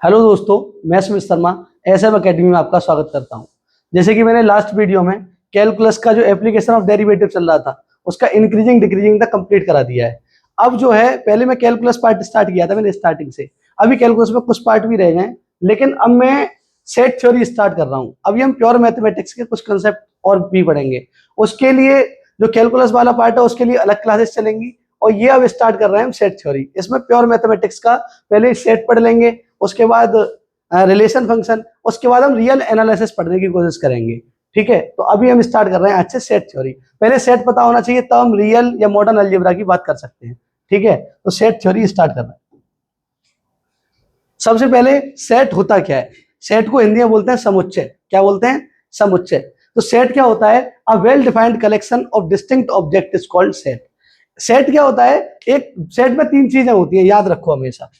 Hello दोस्तों, मैं Sumit Sharma SM academy में आपका स्वागत करता हूं। जैसे कि मैंने लास्ट वीडियो में कैलकुलस का जो एप्लीकेशन ऑफ डेरिवेटिव चल रहा था उसका इंक्रीजिंग डिक्रीजिंग तक कंप्लीट करा दिया है। अब जो है पहले मैं कैलकुलस पार्ट स्टार्ट किया था मैंने स्टार्टिंग से, अभी कैलकुलस में कुछ पार्ट भी रह गए, लेकिन अब मैं सेट थ्योरी स्टार्ट कर रहा हूँ। अभी हम प्योर मैथमेटिक्स के कुछ कंसेप्ट और भी पढ़ेंगे। उसके लिए जो कैलकुलस वाला पार्ट है उसके लिए अलग क्लासेस चलेंगी, और ये अब स्टार्ट कर रहे हैं हम सेट थ्योरी। इसमें प्योर मैथमेटिक्स का पहले सेट पढ़ लेंगे, उसके बाद रिलेशन फंक्शन, उसके बाद हम रियल एनालिसिस पढ़ने की कोशिश करेंगे। ठीक है, तो अभी हम स्टार्ट कर रहे हैं अच्छे सेट थ्योरी। पहले सेट पता होना चाहिए तब हम रियल या मॉडर्न अलजेब्रा की बात कर सकते हैं। ठीक है, तो सेट थ्योरी स्टार्ट कर रहे हैं। सबसे पहले सेट होता क्या है? सेट को हिंदी में बोलते हैं समुच्चय। क्या बोलते हैं? समुच्चय। तो सेट क्या होता है? A well defined collection of distinct object is called set. Set क्या होता है? एक सेट में तीन चीजें होती हैं, याद रखो हमेशा।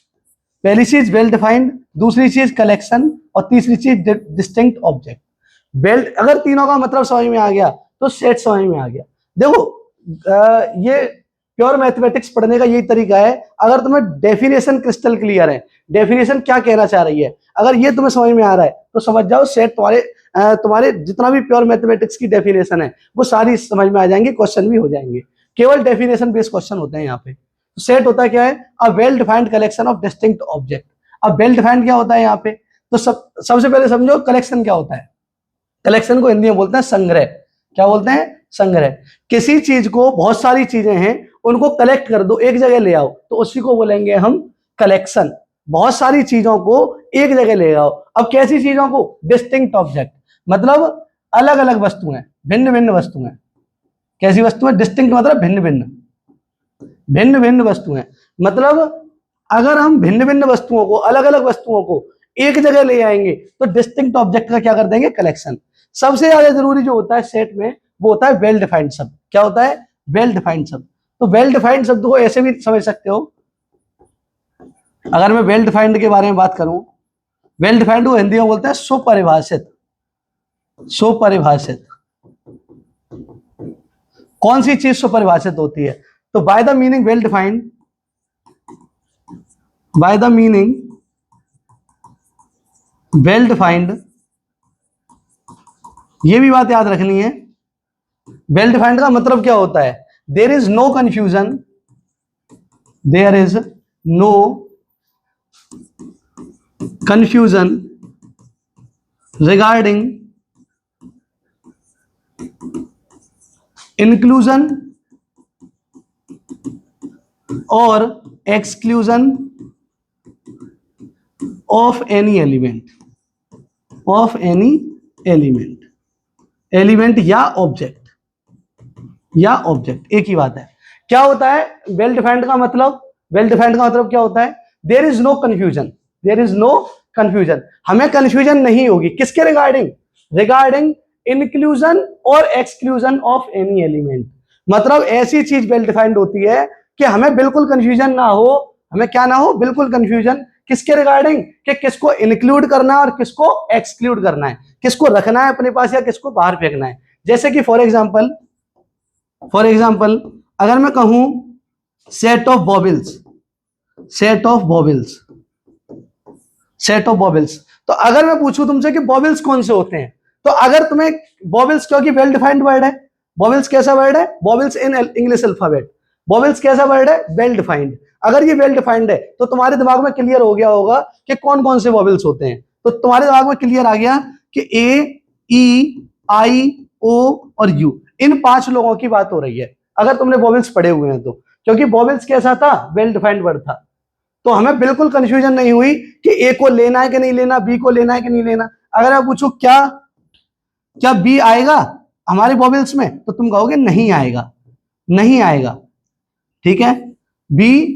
पहली चीज वेल डिफाइंड, दूसरी चीज कलेक्शन, और तीसरी चीज डिस्टिंक्ट ऑब्जेक्ट। वेल, अगर तीनों का मतलब समझ में आ गया तो सेट समझ में आ गया। देखो ये प्योर मैथमेटिक्स पढ़ने का यही तरीका है। अगर तुम्हें डेफिनेशन क्रिस्टल क्लियर है, डेफिनेशन क्या कहना चाह रही है, अगर ये तुम्हें समझ में आ रहा है तो समझ जाओ सेट तुम्हारे जितना भी प्योर मैथमेटिक्स की डेफिनेशन है वो सारी समझ में आ जाएंगी, क्वेश्चन भी हो जाएंगे। केवल डेफिनेशन बेस्ड क्वेश्चन होते हैं यहाँ पे। सेट होता क्या है? A well defined collection of distinct object. अब वेल डिफाइंड क्या होता है यहाँ पे? तो सबसे पहले समझो कलेक्शन क्या होता है। कलेक्शन को हिंदी में बोलते हैं संग्रह। क्या बोलते हैं? संग्रह। किसी चीज को, बहुत सारी चीजें हैं उनको कलेक्ट कर दो, एक जगह ले आओ, तो उसी को बोलेंगे हम कलेक्शन। बहुत सारी चीजों को एक जगह ले आओ। अब कैसी चीजों को? डिस्टिंक्ट ऑब्जेक्ट, मतलब अलग अलग वस्तुएं, भिन्न भिन्न वस्तुएं। कैसी वस्तुएं? डिस्टिंक्ट मतलब भिन्न भिन्न, भिन्न भिन्न वस्तुएं। मतलब अगर हम भिन्न भिन्न वस्तुओं को, अलग अलग वस्तुओं को एक जगह ले आएंगे तो डिस्टिंक्ट ऑब्जेक्ट का क्या कर देंगे? कलेक्शन। सबसे ज्यादा जरूरी जो होता है सेट में वो होता है वेल डिफाइंड शब्द। क्या होता है? वेल डिफाइंड शब्द। तो वेल डिफाइंड शब्द को ऐसे भी समझ सकते हो। अगर मैं वेल डिफाइंड के बारे में बात करूं, वेल डिफाइंड को हिंदी में बोलते हैं सुपरिभाषित। सुपरिभाषित। कौन सी चीज सुपरिभाषित होती है? तो by the meaning well defined, by the meaning well defined, ये भी बात याद रखनी है। वेल डिफाइंड का मतलब क्या होता है? There is no confusion, there is no confusion regarding inclusion और exclusion of any element, of any element, element या ऑब्जेक्ट, या ऑब्जेक्ट एक ही बात है। क्या होता है वेल डिफाइंड का मतलब? वेल डिफाइंड का मतलब क्या होता है? There is no confusion, there is no confusion, हमें कंफ्यूजन नहीं होगी। किसके रिगार्डिंग? रिगार्डिंग इंक्लूजन और एक्सक्लूजन ऑफ एनी एलिमेंट। मतलब ऐसी चीज वेल डिफाइंड होती है कि हमें बिल्कुल कंफ्यूजन ना हो। हमें क्या ना हो? बिल्कुल कंफ्यूजन। किसके रिगार्डिंग? कि किसको इंक्लूड करना है और किसको एक्सक्लूड करना है, किसको रखना है अपने पास या किसको बाहर फेंकना है। जैसे कि फॉर एग्जाम्पल अगर मैं कहूं set of baubles, set of baubles, set of baubles, तो अगर मैं पूछूं तुमसे कि बॉबल्स कौन से होते हैं, तो अगर तुम्हें बॉबल्स, क्योंकि वेल डिफाइंड वर्ड है, बॉबल्स कैसा वर्ड है? बॉबल्स इन इंग्लिश अल्फाबेट, बॉबल्स कैसा वर्ड है? Well defined. अगर ये वेल डिफाइंड है तो तुम्हारे दिमाग में क्लियर हो गया होगा कि कौन कौन से बॉबल्स होते हैं। तो तुम्हारे दिमाग में क्लियर आ गया कि ए, ई, आई, ओ और यू, इन पांच लोगों की बात हो रही है अगर तुमने बॉबल्स पढ़े हुए हैं तो। क्योंकि बॉबल्स कैसा था? वेल डिफाइंड वर्ड था। तो हमें बिल्कुल कंफ्यूजन नहीं हुई कि ए को लेना है कि नहीं लेना, बी को लेना है कि नहीं लेना। अगर मैं पूछूं क्या क्या बी आएगा हमारे बॉबल्स में, तो तुम कहोगे नहीं आएगा, नहीं आएगा। ठीक है, बी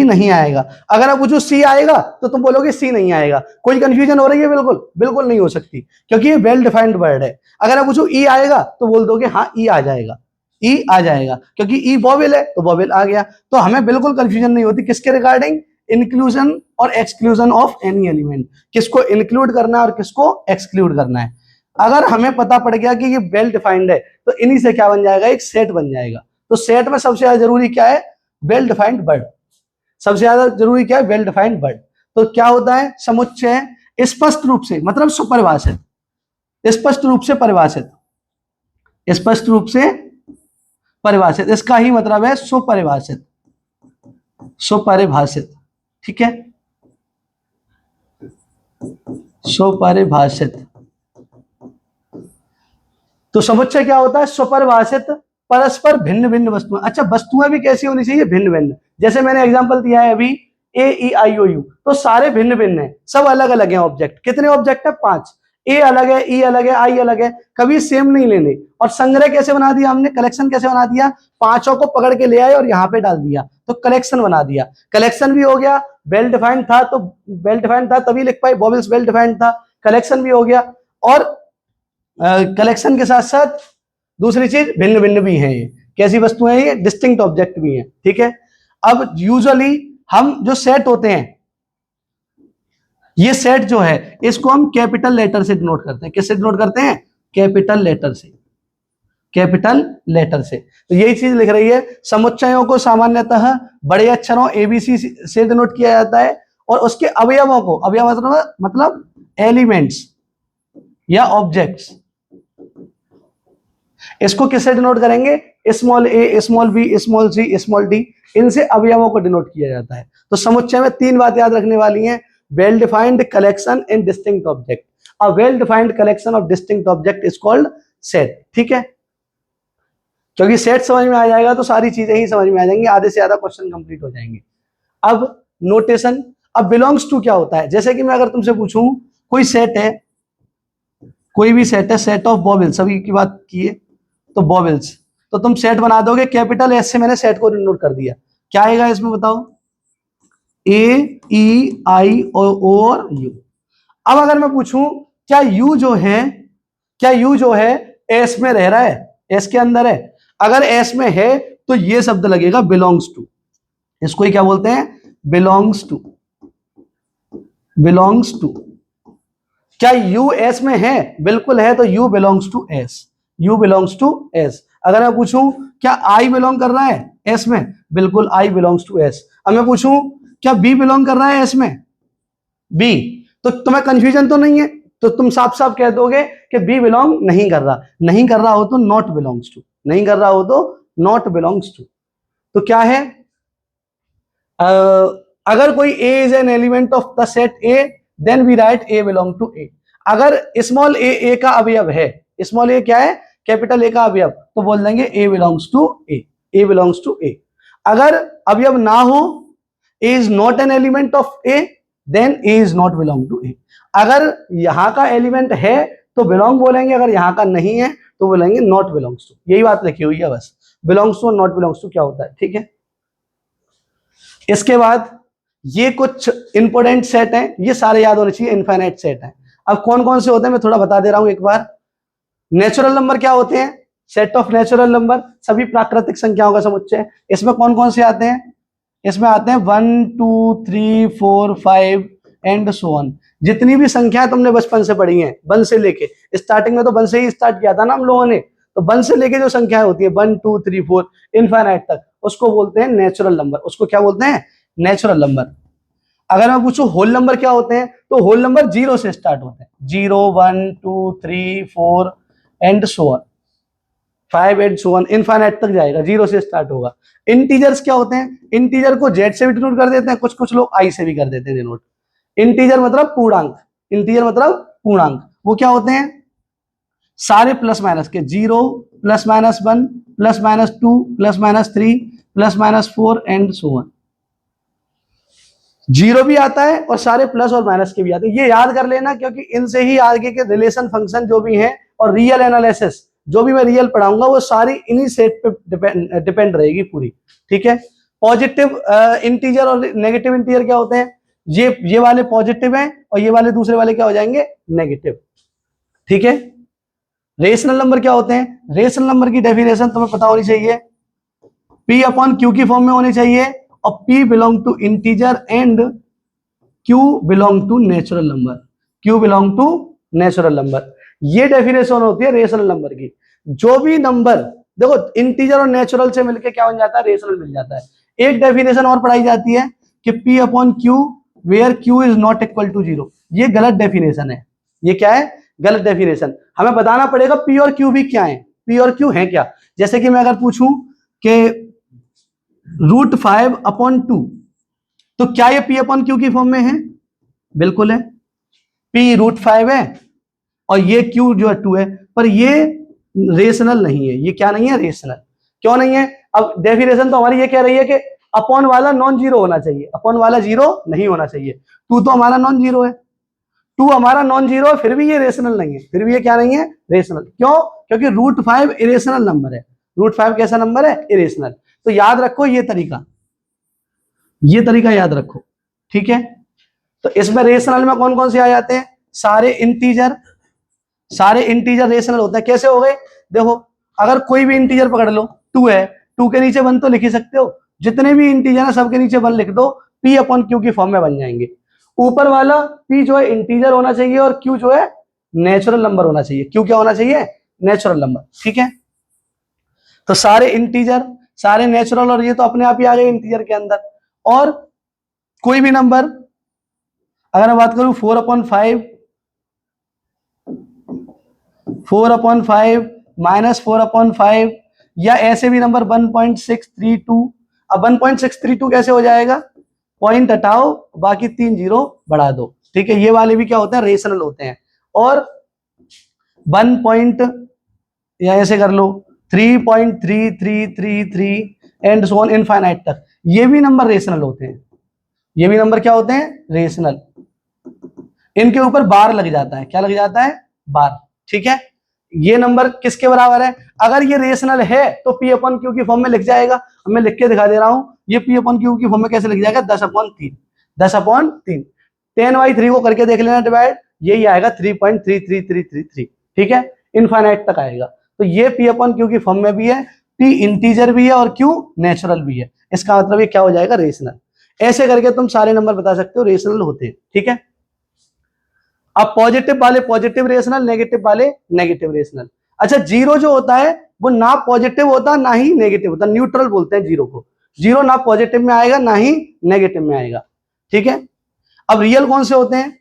नहीं आएगा। अगर आप पूछो सी आएगा तो तुम बोलोगे सी नहीं आएगा। कोई कंफ्यूजन हो रही है? बिल्कुल बिल्कुल नहीं हो सकती, क्योंकि ये वेल डिफाइंड वर्ड है। अगर आप पूछो ई आएगा तो बोल दोगे हाँ ई आ जाएगा, ई आ जाएगा, क्योंकि ई बॉबल है तो बॉबल आ गया। तो हमें बिल्कुल कंफ्यूजन नहीं होती किसके रिगार्डिंग? इंक्लूजन और एक्सक्लूजन ऑफ एनी एलिमेंट, किसको इंक्लूड करना है और किसको एक्सक्लूड करना है। अगर हमें पता पड़ गया कि ये वेल डिफाइंड है तो इन्हीं से क्या बन जाएगा? एक सेट बन जाएगा। तो सेट में सबसे ज्यादा जरूरी क्या है? Well defined word. सबसे ज्यादा जरूरी क्या है? Well defined word. तो क्या होता है, समुच्चय स्पष्ट रूप से मतलब सुपरिभाषित, स्पष्ट रूप से परिभाषित, स्पष्ट रूप से परिभाषित, इसका ही मतलब है सुपरिभाषित, सुपरिभाषित, ठीक है, सुपरिभाषित। तो समुच्चय क्या होता है, सुपरिभाषित परस्पर भिन्न भिन्न वस्तुएं। अच्छा, वस्तुएं भी कैसी होनी चाहिए, भिन्न भिन्न। जैसे मैंने एग्जांपल दिया है अभी ए ई आई ओ यू, तो सारे भिन्न भिन्न हैं, सब अलग अलग हैं ऑब्जेक्ट। कितने ऑब्जेक्ट है, 5। ए अलग है, ई अलग है, आई अलग है, कभी सेम नहीं लेने। और संग्रह कैसे बना दिया हमने, कलेक्शन कैसे बना दिया, पांचों को पकड़ के ले आए और यहाँ पे डाल दिया तो कलेक्शन बना दिया। कलेक्शन भी हो गया, वेल डिफाइंड था तो वेल डिफाइंड था तभी लिख पाए, बॉबल्स वेल डिफाइंड था, कलेक्शन भी हो गया। और कलेक्शन के साथ साथ दूसरी चीज भिन्न भिन्न भी हैं। ये कैसी वस्तुएं हैं, ये डिस्टिंक्ट ऑब्जेक्ट भी हैं, ठीक है। अब यूजुअली हम जो सेट होते हैं, ये सेट जो है इसको हम कैपिटल लेटर से डिनोट करते हैं। किससे डिनोट करते हैं, कैपिटल लेटर से, कैपिटल लेटर से। तो यही चीज लिख रही है, समुच्चयों को सामान्यतः बड़े अक्षरों एबीसी से डिनोट किया जाता है और उसके अवयवों को, अवयव मतलब एलिमेंट्स या ऑब्जेक्ट्स, इसको किससे डिनोट करेंगे, स्मॉल ए, small B, small C, small D, इनसे अवयवों को डिनोट किया जाता है। तो समुच्चय में 3 बात याद रखने वाली हैं, well defined collection and distinct object. A well defined collection of distinct object is called set, ठीक है। क्योंकि सेट समझ में आ जाएगा तो सारी चीजें ही समझ में आ जाएंगी, आधे से ज्यादा क्वेश्चन कंप्लीट हो जाएंगे। अब नोटेशन, अब बिलोंग्स टू क्या होता है, जैसे कि मैं अगर तुमसे पूछूं कोई सेट है, कोई भी सेट है, सेट ऑफ बॉबल्स, सभी की बात की है तो बॉबल्स, तो तुम सेट बना दोगे, कैपिटल एस से मैंने सेट को डिनोट कर दिया। क्या आएगा इसमें बताओ, ए ई आई और यू। अब अगर मैं पूछूं क्या यू जो है, क्या यू जो है एस में रह रहा है, एस के अंदर है, अगर एस में है तो ये शब्द लगेगा बिलोंग्स टू। इसको ही क्या बोलते हैं, बिलोंग्स टू, बिलोंग्स टू। क्या यू एस में है, बिल्कुल है, तो U belongs to S, U belongs to S. अगर मैं पूछूं क्या आई बिलोंग कर रहा है एस में, बिल्कुल आई बिलोंग्स टू एस। अब मैं पूछूं क्या बी बिलोंग कर रहा है एस में, बी, तो तुम्हें कंफ्यूजन तो नहीं है, तो तुम साफ साफ कह दोगे कि बी बिलोंग नहीं कर रहा, नहीं कर रहा हो तो नॉट बिलोंग्स टू, नहीं कर रहा हो तो नॉट बिलोंग्स टू। तो क्या है, अगर कोई a is an element of the set A then we write a belong to A. अगर स्मॉल ए का अवयव है, स्मॉल ए क्या है, कैपिटल ए का अवयव, तो बोल देंगे a belongs to A, a belongs to A. अगर अवयव ना हो, a is not an element of A then A is not belong to A. अगर यहां का एलिमेंट है तो बिलोंग बोलेंगे, अगर यहां का नहीं है तो बोलेंगे नॉट बिलोंग्स टू। यही बात लिखी हुई है बस, बिलोंग्स टू और नॉट बिलोंग्स टू क्या होता है, ठीक है। इसके बाद ये कुछ इंपोर्टेंट सेट हैं, ये सारे याद होने चाहिए, इनफाइनाइट सेट हैं। अब कौन कौन से होते हैं मैं थोड़ा बता दे रहा हूं एक बार। नेचुरल नंबर क्या होते हैं, सेट ऑफ नेचुरल नंबर, सभी प्राकृतिक संख्याओं का समुच्चय। इसमें कौन कौन से आते हैं, इसमें आते हैं 1 2 3 4 5 एंड सो ऑन। जितनी भी संख्याएं तुमने बचपन से पढ़ी हैं, 1 से लेके, स्टार्टिंग में तो 1 से ही स्टार्ट किया था ना हम लोगों ने, तो 1 से लेके जो संख्याएं होती है 1 2 3 4 इनफाइनाइट तक, उसको बोलते हैं नेचुरल नंबर। उसको क्या बोलते हैं, नेचुरल नंबर। अगर मैं पूछूं होल नंबर क्या होते हैं, तो होल नंबर 0 से स्टार्ट होते हैं, 0 1 2 3 4 and so on, 5 and so on, infinite तक जाएगा, 0 से स्टार्ट होगा। इंटीजर्स क्या होते हैं, इंटीजर को जेड से भी डिनोट कर देते हैं, कुछ कुछ लोग आई से भी कर देते हैं डिनोट। इंटीजर मतलब पूर्णांक, इंटीजर मतलब पूर्णांक, वो क्या होते हैं, सारे प्लस माइनस के, 0 +-1 +-2 +-3 +-4 एंड सो ऑन। 0 भी आता है और सारे प्लस और माइनस के भी आते हैं। ये याद कर लेना क्योंकि इनसे ही आगे के रिलेशन फंक्शन जो भी हैं और रियल एनालिसिस जो भी मैं रियल पढ़ाऊंगा वो सारी इन्हीं सेट पे डिपेंड रहेगी पूरी, ठीक है। पॉजिटिव इंटीजर और नेगेटिव इंटीजर क्या होते हैं, ये वाले पॉजिटिव हैं और ये वाले दूसरे वाले क्या हो जाएंगे, नेगेटिव, ठीक है। रेशनल नंबर क्या होते हैं, रेशनल नंबर की डेफिनेशन तुम्हें पता होनी चाहिए, P/Q की फॉर्म में होनी चाहिए और P belong to integer and Q belong to natural number, Q belong to natural number. ये डेफिनेशन होती है रेशनल नंबर की। जो भी नंबर देखो इंटीजर और नेचुरल से मिलके क्या बन जाता है, रेशनल मिल जाता है। एक डेफिनेशन और पढ़ाई जाती है कि P/Q where Q is not equal to 0। ये गलत डेफिनेशन है। ये क्या है? गलत डेफिनेशन। हमें बताना पड़ेगा पी और क्यू भी क्या है, पी और क्यू है क्या। जैसे कि मैं अगर पूछूं कि √5/2, तो क्या ये पी अपॉन क्यू की फॉर्म में है? बिल्कुल है। पी √5 है और ये क्यू जो है 2 है, पर ये रेशनल नहीं है। ये क्या नहीं है? रेशनल। क्यों नहीं है? अब डेफिनेशन तो हमारी ये कह रही है कि अपॉन वाला नॉन जीरो होना चाहिए, अपॉन वाला जीरो नहीं होना चाहिए। 2 तो हमारा नॉन जीरो है, 2 हमारा नॉन जीरो है, फिर भी ये रेशनल नहीं है। फिर भी ये क्या नहीं है? रेशनल। क्यों? क्योंकि √5 इरेशनल नंबर है। √5 कैसा नंबर है? इरेशनल। तो याद रखो ये तरीका याद रखो, ठीक है। तो इसमें रेशनल में कौन कौन से आ जाते हैं? सारे इंटीजर रेशनल होते हैं। कैसे हो गए? देखो, अगर कोई भी इंटीजर पकड़ लो, 2 है, 2 के नीचे 1 तो लिख ही सकते हो। जितने भी इंटीजर है सबके नीचे 1 लिख दो, पी अपॉन क्यू की फॉर्म में बन जाएंगे। ऊपर वाला पी जो है इंटीजर होना चाहिए और क्यू जो है नेचुरल नंबर होना चाहिए। क्यू क्या होना चाहिए? नेचुरल नंबर, ठीक है। तो सारे इंटीजर, सारे नेचुरल, और ये तो अपने आप ही आ गए इंटीजर के अंदर। और कोई भी नंबर, अगर मैं बात करूं 4/5, -4/5, या ऐसे भी नंबर 1.632। अब 1.632 कैसे हो जाएगा? पॉइंट हटाओ, बाकी 3 जीरो बढ़ा दो, ठीक है। ये वाले भी क्या होते हैं? रेशनल होते हैं। और 1 पॉइंट, या ऐसे कर लो 3.3333 एंड सो ऑन इनफाइनाइट तक, ये भी नंबर रेशनल होते हैं। ये भी नंबर क्या होते हैं? रेशनल। इनके ऊपर बार लग जाता है। क्या लग जाता है? बार, ठीक है। ये नंबर किसके बराबर है? अगर ये रेशनल है तो पी अपॉन क्यू की फॉर्म में लिख जाएगा। मैं लिख के दिखा दे रहा हूं। ये पी अपॉन क्यू की फॉर्म में कैसे लिख जाएगा? 10/3। 10/3 10/3 को करके देख लेना डिवाइड, यही आएगा 3.33333, ठीक है। इनफाइनाइट तक आएगा। तो ये पी अपॉन क्यू की फॉर्म में भी है, पी इंटीजर भी है और क्यू नेचुरल भी है। इसका मतलब ये क्या हो जाएगा? रेशनल। ऐसे करके तुम सारे नंबर बता सकते हो रेशनल होते हैं, ठीक है। अब पॉजिटिव वाले पॉजिटिव रेशनल, नेगेटिव वाले नेगेटिव रेशनल। अच्छा, जीरो जो होता है वो ना पॉजिटिव होता ना ही नेगेटिव होता, न्यूट्रल बोलते हैं जीरो को। जीरो ना पॉजिटिव में आएगा ना ही नेगेटिव में आएगा, ठीक है। अब रियल कौन से होते हैं?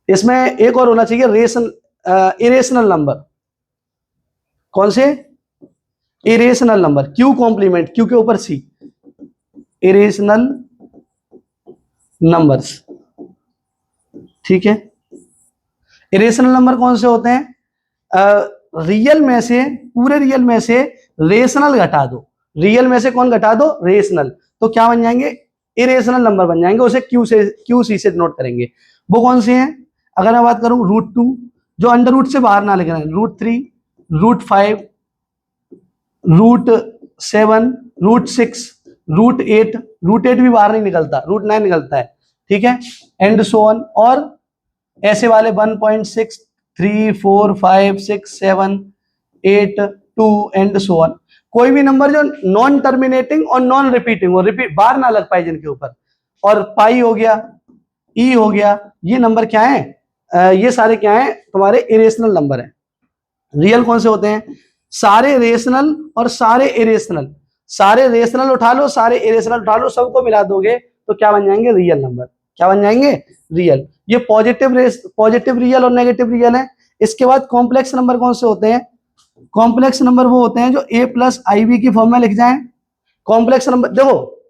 इसमें एक और होना चाहिए, इरेशनल नंबर। कौन से? Irrational number. Q complement, Q के ऊपर सी, इरेशनल नंबर्स, ठीक है। इरेशनल नंबर कौन से होते हैं? रियल में से, पूरे रियल में से रेशनल घटा दो। रियल में से कौन घटा दो? रेशनल। तो क्या बन जाएंगे? इरेशनल नंबर बन जाएंगे। उसे क्यू सी से नोट करेंगे। वो कौन से हैं? अगर मैं बात करूं √2, जो अंडर रूट से बाहर ना लिख रहे हैं, √3, √5, √7, √6, √8, √8 भी बाहर नहीं निकलता, √9 निकलता है, ठीक है। And so on. और ऐसे वाले 1.6, 3, 4, 5, 6, 7, 8, 2 एंड सो ऑन। कोई भी नंबर जो नॉन टर्मिनेटिंग और नॉन रिपीटिंग हो, रिपीट बार ना लग पाए जिनके ऊपर। और पाई हो गया, ई हो गया, ये नंबर क्या है? ये सारे क्या है? तुम्हारे इरेशनल नंबर है। रियल कौन से होते हैं? सारे रेशनल और सारे इरेशनल। सारे रेशनल उठा लो, सारे इरेशनल उठा लो, सबको मिला दोगे तो क्या बन जाएंगे? Real number. क्या बन जाएंगे? रियल। ये पॉजिटिव रियल और नेगेटिव रियल है। इसके बाद कॉम्प्लेक्स नंबर कौन से होते हैं? कॉम्प्लेक्स नंबर वो होते हैं जो a+ib की फॉर्म में लिख जाएं। कॉम्प्लेक्स नंबर देखो,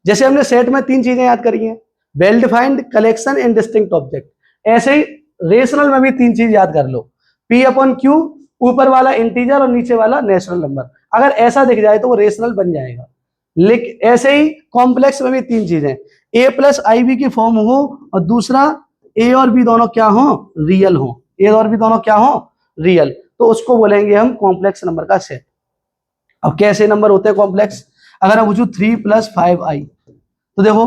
जैसे हमने सेट में 3 चीजें याद करी हैं, well defined, collection and distinct object, ऐसे ही रेशनल में भी 3 चीज याद कर लो। पी अपॉन क्यू, ऊपर वाला इंटीजर और नीचे वाला नेचुरल नंबर। अगर ऐसा दिख जाए तो वो रेशनल बन जाएगा। लेकिन ऐसे ही कॉम्प्लेक्स में भी 3 चीजें, a+ib की फॉर्म हो और दूसरा ए और बी दोनों क्या हो? रियल हो। ए और बी दोनों क्या हो? रियल। तो उसको बोलेंगे हम कॉम्प्लेक्स नंबर का सेट। अब कैसे नंबर होते हैं कॉम्प्लेक्स? अगर मैं पूछूं 3 + 5i, तो देखो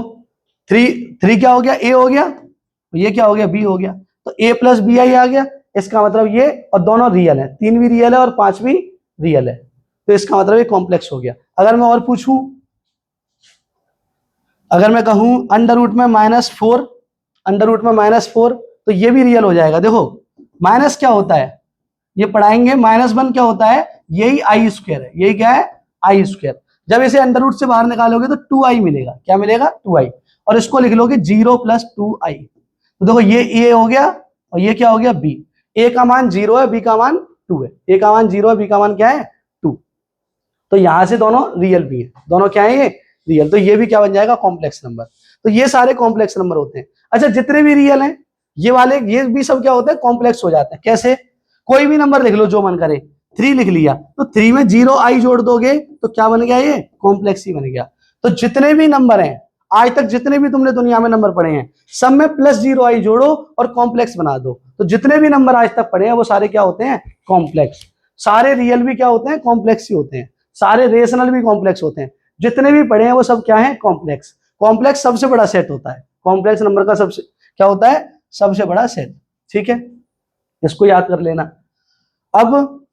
3 क्या हो गया? ए हो गया, ये क्या हो गया? बी हो गया। तो a + bi आ गया। इसका मतलब ये, और दोनों रियल है, 3 भी रियल है और 5 भी रियल है, तो इसका मतलब ये कॉम्प्लेक्स हो गया। अगर मैं और पूछूं, अगर मैं कहूं अंडर रूट में -4, तो ये भी रियल हो जाएगा। देखो माइनस क्या होता है, ये पढ़ाएंगे। -1 क्या होता है? यही i² है। यही क्या है? i²। जब इसे अंडर रूट से बाहर निकालोगे तो 2i मिलेगा। क्या मिलेगा? 2i। और इसको लिख लोगे 0 + 2i। तो देखो ये ए हो गया और ये क्या हो गया बी। ए का मान 0 है, बी का मान 2 है। ए का मान 0 है, बी का मान क्या है 2। तो यहां से दोनों रियल भी है, दोनों क्या है ये रियल। तो ये भी क्या बन जाएगा कॉम्प्लेक्स नंबर। तो ये सारे कॉम्प्लेक्स नंबर होते हैं। अच्छा जितने भी रियल हैं ये वाले ये भी सब क्या होते हैं कॉम्प्लेक्स हो जाते हैं। कैसे? कोई भी नंबर लिख लो जो मन करे। 3 लिख लिया तो 3 में 0i जोड़ दोगे तो क्या बन गया ये कॉम्प्लेक्स ही बन गया। तो जितने भी नंबर हैं आज तक जितने भी तुमने दुनिया में नंबर पढ़े हैं सब में +0i जोड़ो और कॉम्प्लेक्स बना दो। तो जितने भी नंबर आज तक पढ़े हैं वो सारे क्या होते हैं कॉम्प्लेक्स। सारे रियल भी क्या होते हैं कॉम्प्लेक्स ही होते हैं, सारे रेशनल भी कॉम्प्लेक्स होते हैं। जितने भी पढ़े हैं वो सब क्या है कॉम्प्लेक्स। कॉम्प्लेक्स सबसे बड़ा सेट होता है, कॉम्प्लेक्स नंबर का सबसे क्या होता है सबसे बड़ा सेट। ठीक है, इसको याद कर लेना। अब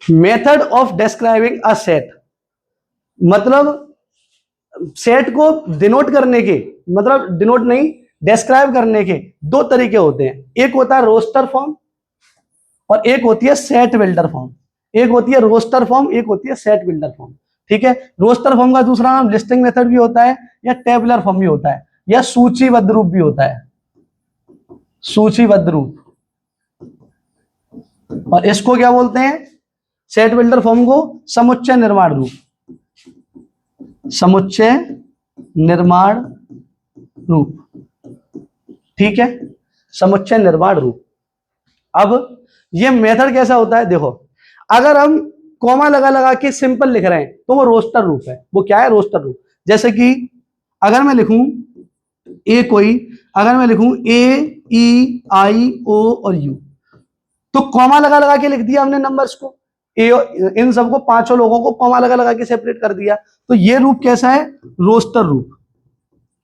method of describing a set, मतलब सेट को डिनोट करने के, मतलब डिनोट नहीं डिस्क्राइब करने के दो तरीके होते हैं। एक होता है रोस्टर फॉर्म और एक होती है सेट बिल्डर फॉर्म। एक होती है रोस्टर फॉर्म, एक होती है सेट बिल्डर फॉर्म। ठीक है, रोस्टर फॉर्म का दूसरा नाम लिस्टिंग मेथड भी होता है या टेबुलर फॉर्म भी होता है या सूचीबद्ध रूप भी होता है, सूचीबद्ध रूप। और इसको क्या बोलते हैं सेट बिल्डर फॉर्म को समुच्चय निर्माण रूप, समुच्चय निर्माण रूप। ठीक है, समुच्चय निर्माण रूप। अब ये मेथड कैसा होता है देखो, अगर हम कॉमा लगा लगा के सिंपल लिख रहे हैं तो वो रोस्टर रूप है। वो क्या है रोस्टर रूप। जैसे कि अगर मैं लिखूं ए कोई, अगर मैं लिखूं AEIO और U तो कॉमा लगा लगा के लिख दिया हमने नंबर्स को, इन सबको पांचों लोगों को कॉमा लगा लगा के सेपरेट कर दिया। तो ये रूप कैसा है रोस्टर रूप,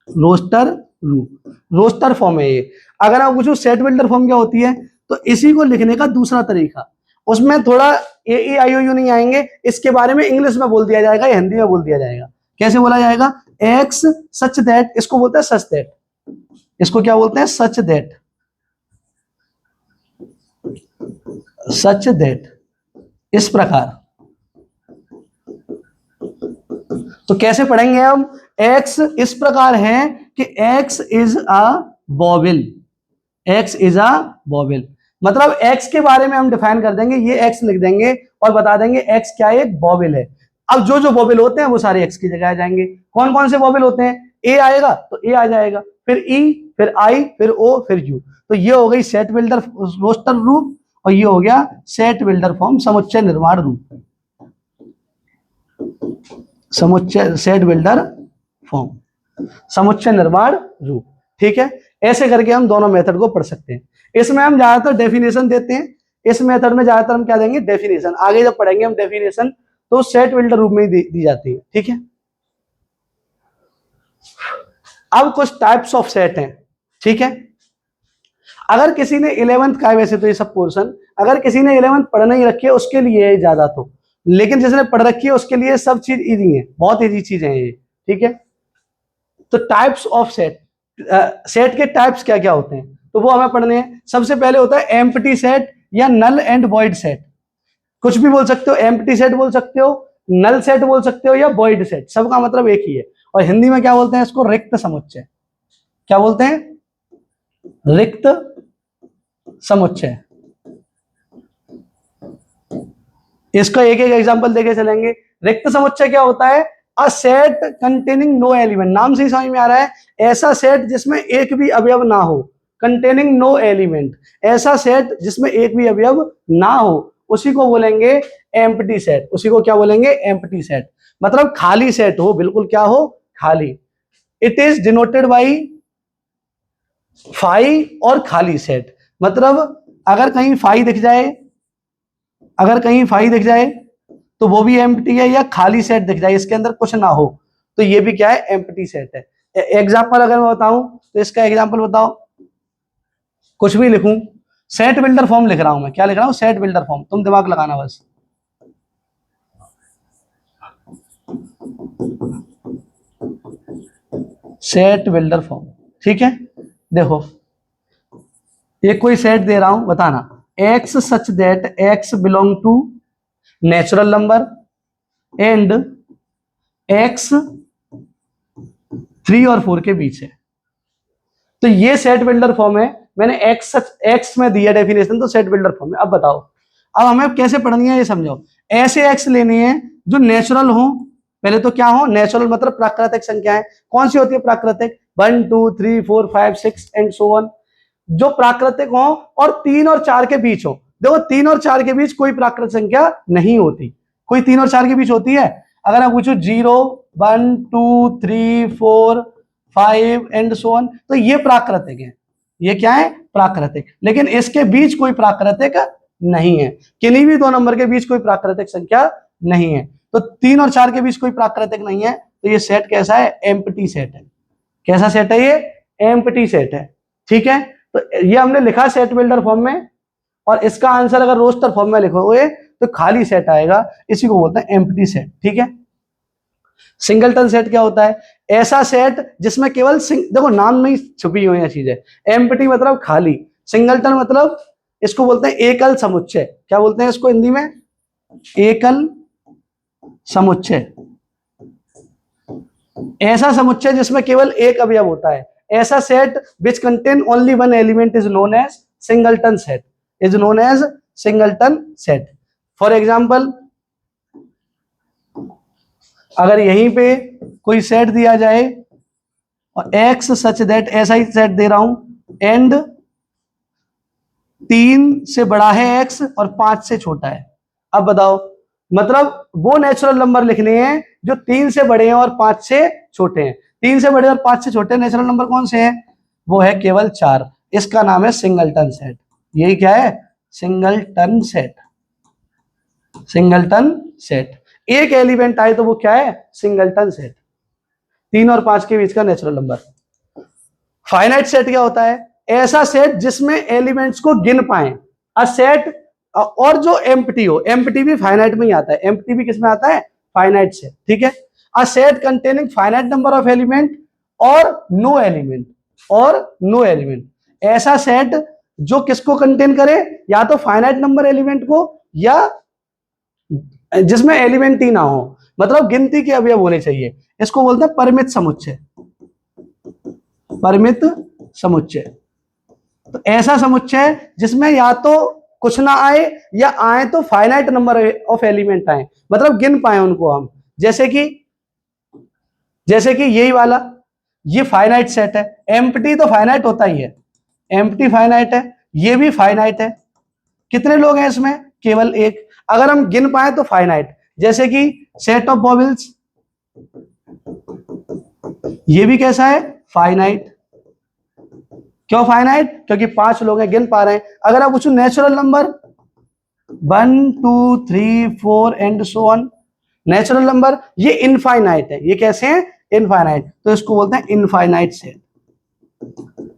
रोस्टर रूप, रोस्टर फॉर्म है ये। अगर आप पूछो सेट बिल्डर फॉर्म क्या होती है तो इसी को लिखने का दूसरा तरीका, उसमें थोड़ा AEIOU नहीं आएंगे, इसके बारे में इंग्लिश में बोल दिया जाएगा या हिंदी में बोल दिया जाएगा। कैसे बोला जाएगा एक्स सच दैट, इसको बोलते हैं सच दैट, इसको क्या बोलते हैं सच दैट, सच दैट, इस प्रकार। तो कैसे पढ़ेंगे हम एक्स इस प्रकार है कि x is a bauble, x is a bauble. मतलब एक्स के बारे में हम डिफाइन कर देंगे, ये एक्स लिख देंगे और बता देंगे एक्स क्या है एक बॉबिल है। अब जो जो बॉबिल होते हैं वो सारे एक्स की जगह आ जाएंगे। कौन कौन से बॉबिल होते हैं, ए आएगा तो ए आ जाएगा, फिर ई, फिर आई, फिर ओ, फिर यू। तो ये हो गई सेट बिल्डर रोस्टर रूप और ये हो गया सेट बिल्डर फॉर्म समुच्चय निर्माण रूप, समुच्चय सेट बिल्डर फॉर्म समुच्चय निर्माण रूप। ठीक है, ऐसे करके हम दोनों मेथड को पढ़ सकते हैं। इसमें हम ज्यादातर डेफिनेशन देते हैं, इस मेथड में ज्यादातर हम क्या देंगे डेफिनेशन। आगे जब पढ़ेंगे हम डेफिनेशन तो सेट बिल्डर रूप में ही दी जाती है। ठीक है, अब कुछ टाइप्स ऑफ सेट हैं। ठीक है, अगर किसी ने 11th का है, वैसे तो ये सब पोर्शन अगर किसी ने 11th पढ़ नहीं रखी है उसके लिए ज्यादा, तो लेकिन जिसने पढ़ रखी है उसके लिए सब चीज इजी है, बहुत इजी चीजें हैं ये। ठीक है, तो टाइप्स ऑफ सेट, सेट के टाइप्स क्या क्या होते हैं तो वो हमें पढ़ने हैं। सबसे पहले होता है एम्प्टी सेट या नल एंड वॉइड सेट। कुछ भी बोल सकते हो, एम्प्टी सेट बोल सकते हो, नल सेट बोल सकते हो या वॉइड सेट, सबका मतलब एक ही है। और हिंदी में क्या बोलते हैं इसको रिक्त समुच्चय। क्या बोलते हैं रिक्त समुच्चय। इसका एक एक एग्जांपल देके चलेंगे। रिक्त समुच्चय क्या होता है, a set containing no element, नाम से ही समझ में आ रहा है ऐसा सेट जिसमें एक भी अवयव ना हो। कंटेनिंग नो एलिमेंट, ऐसा सेट जिसमें एक भी अवयव ना हो, उसी को बोलेंगे एम्प्टी सेट। उसी को क्या बोलेंगे एम्प्टी सेट, मतलब खाली सेट हो, बिल्कुल क्या हो खाली। It is denoted by phi और खाली सेट। मतलब अगर कहीं फाई दिख जाए, अगर कहीं फाई दिख जाए तो वो भी एम्प्टी है, या खाली सेट दिख जाए इसके अंदर कुछ ना हो तो ये भी क्या है एम्प्टी सेट है। एग्जांपल अगर मैं बताऊं तो इसका एग्जांपल बताओ, कुछ भी लिखूं, सेट बिल्डर फॉर्म लिख रहा हूं मैं, क्या लिख रहा हूं सेट बिल्डर फॉर्म, तुम दिमाग लगाना बस। सेट बिल्डर फॉर्म, ठीक है, देखो ये कोई सेट दे रहा हूं, बताना X such that X belong to natural number and X 3 और 4 के बीच है। तो ये सेट बिल्डर फॉर्म है, मैंने एक्स में दिया डेफिनेशन, तो सेट बिल्डर फॉर्म है। अब बताओ, अब हमें कैसे पढ़नी है ये समझो। ऐसे एक्स लेने हैं जो नेचुरल हो, पहले तो क्या हो, नेचुरल मतलब प्राकृतिक संख्या है। कौन सी होती है प्राकृतिक? 1 2 3 4 5 6 एंड सो ऑन, जो प्राकृतिक हो और 3 और 4 के बीच हो। देखो 3 और 4 के बीच कोई प्राकृतिक संख्या नहीं होती, कोई 3 और 4 के बीच होती है? अगर आप पूछो 0 1 2 3 4 5 एंड सो ऑन, तो ये प्राकृतिक है, ये क्या है? प्राकृतिक। लेकिन इसके बीच कोई प्राकृतिक नहीं है, किन्हीं भी दो नंबर के बीच कोई प्राकृतिक संख्या नहीं है। तो 3 और 4 के बीच कोई प्राकृतिक नहीं है, तो ये सेट कैसा है? एम्प्टी सेट है। कैसा सेट है ये? एम्प्टी सेट है। ठीक है, तो ये हमने लिखा सेट बिल्डर फॉर्म में, और इसका आंसर अगर रोस्टर फॉर्म में लिखोगे तो खाली सेट आएगा, इसी को बोलते हैं एम्प्टी सेट। ठीक है, सिंगलटन सेट क्या होता है? ऐसा सेट जिसमें केवल देखो नाम में ही छुपी हुई है चीजें। एम्प्टी मतलब खाली, सिंगलटन मतलब इसको बोलते हैं एकल समुच्चय। क्या बोलते हैं इसको हिंदी में? एकल समुच्चय। ऐसा समुच्चय जिसमें केवल एक अवयव होता है, ऐसा set which contain only one element is known as singleton set, is known as singleton set. For example, अगर यहीं पे कोई सेट दिया जाए और एक्स सच दैट, ऐसा ही सेट दे रहा हूं, एंड 3 से बड़ा है एक्स और 5 से छोटा है। अब बताओ, मतलब वो नेचुरल नंबर लिखने हैं जो 3 से बड़े हैं और 5 से छोटे हैं। 3 से बड़े और 5 से छोटे नेचुरल नंबर कौन से हैं? वो है केवल 4। इसका नाम है सिंगलटन सेट। यही क्या है? Singleton set. सिंगलटन सेट, एक एलिमेंट आए तो वो क्या है? Singleton set. 3 और 5 के बीच का नेचुरल नंबर। फाइनाइट सेट क्या होता है? ऐसा सेट जिसमें एलिमेंट्स को गिन पाए। अ सेट, और जो एम्प्टी हो, एम्प्टी भी फाइनाइट में ही आता है। एम्प्टी भी किसमें आता है? Finite set. ठीक है, a set containing finite number of element और नो एलिमेंट, और नो एलिमेंट। ऐसा सेट जो किसको कंटेन करे? या तो फाइनाइट नंबर एलिमेंट को, या जिसमें एलिमेंट ही ना हो, मतलब गिनती के अवयव होने चाहिए। इसको बोलते हैं परिमित समुच्चय। परिमित समुच्चय, तो ऐसा समुच्चय जिसमें या तो कुछ ना आए, या आए तो फाइनाइट नंबर ऑफ एलिमेंट आए, मतलब गिन पाए उनको हम। जैसे कि यही वाला, ये फाइनाइट सेट है। एम्प्टी तो फाइनाइट होता ही है, एम्प्टी फाइनाइट है, ये भी फाइनाइट है। कितने लोग हैं इसमें? केवल एक। अगर हम गिन पाए तो फाइनाइट, जैसे कि सेट ऑफ बॉबिल्स, ये भी कैसा है? फाइनाइट। क्यों फाइनाइट? क्योंकि 5 लोग हैं, गिन पा रहे हैं। अगर आप पूछो natural number 1 2 3 4 and so on, natural number, ये इनफाइनाइट है। ये कैसे हैं? इनफाइनाइट। तो इसको बोलते हैं इनफाइनाइट सेट।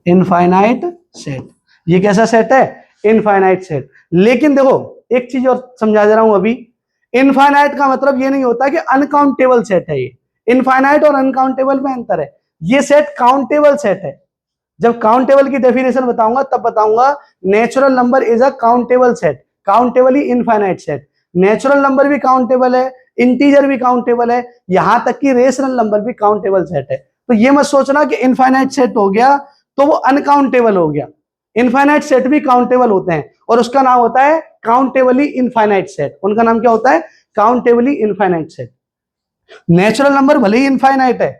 इनफाइनाइट सेट, ये कैसा सेट है? Infinite set. लेकिन देखो एक चीज और समझा दे रहा हूं अभी, इनफाइनाइट का मतलब ये नहीं होता कि अनकाउंटेबल सेट है। ये इनफाइनाइट और अनकाउंटेबल में अंतर है। ये सेट काउंटेबल सेट है। जब काउंटेबल की डेफिनेशन बताऊंगा तब बताऊंगा natural number is a countable set, countably infinite set. Natural number भी काउंटेबल है, इंटीजर भी काउंटेबल है, यहां तक कि रेशनल नंबर भी काउंटेबल सेट है। तो ये मत सोचना कि इनफाइनाइट सेट हो गया तो वो अनकाउंटेबल हो गया। इनफाइनाइट सेट भी काउंटेबल होते हैं, और उसका नाम होता है काउंटेबली इनफाइनाइट सेट। उनका नाम क्या होता है? Countably infinite set. Natural number भले ही इनफाइनाइट है,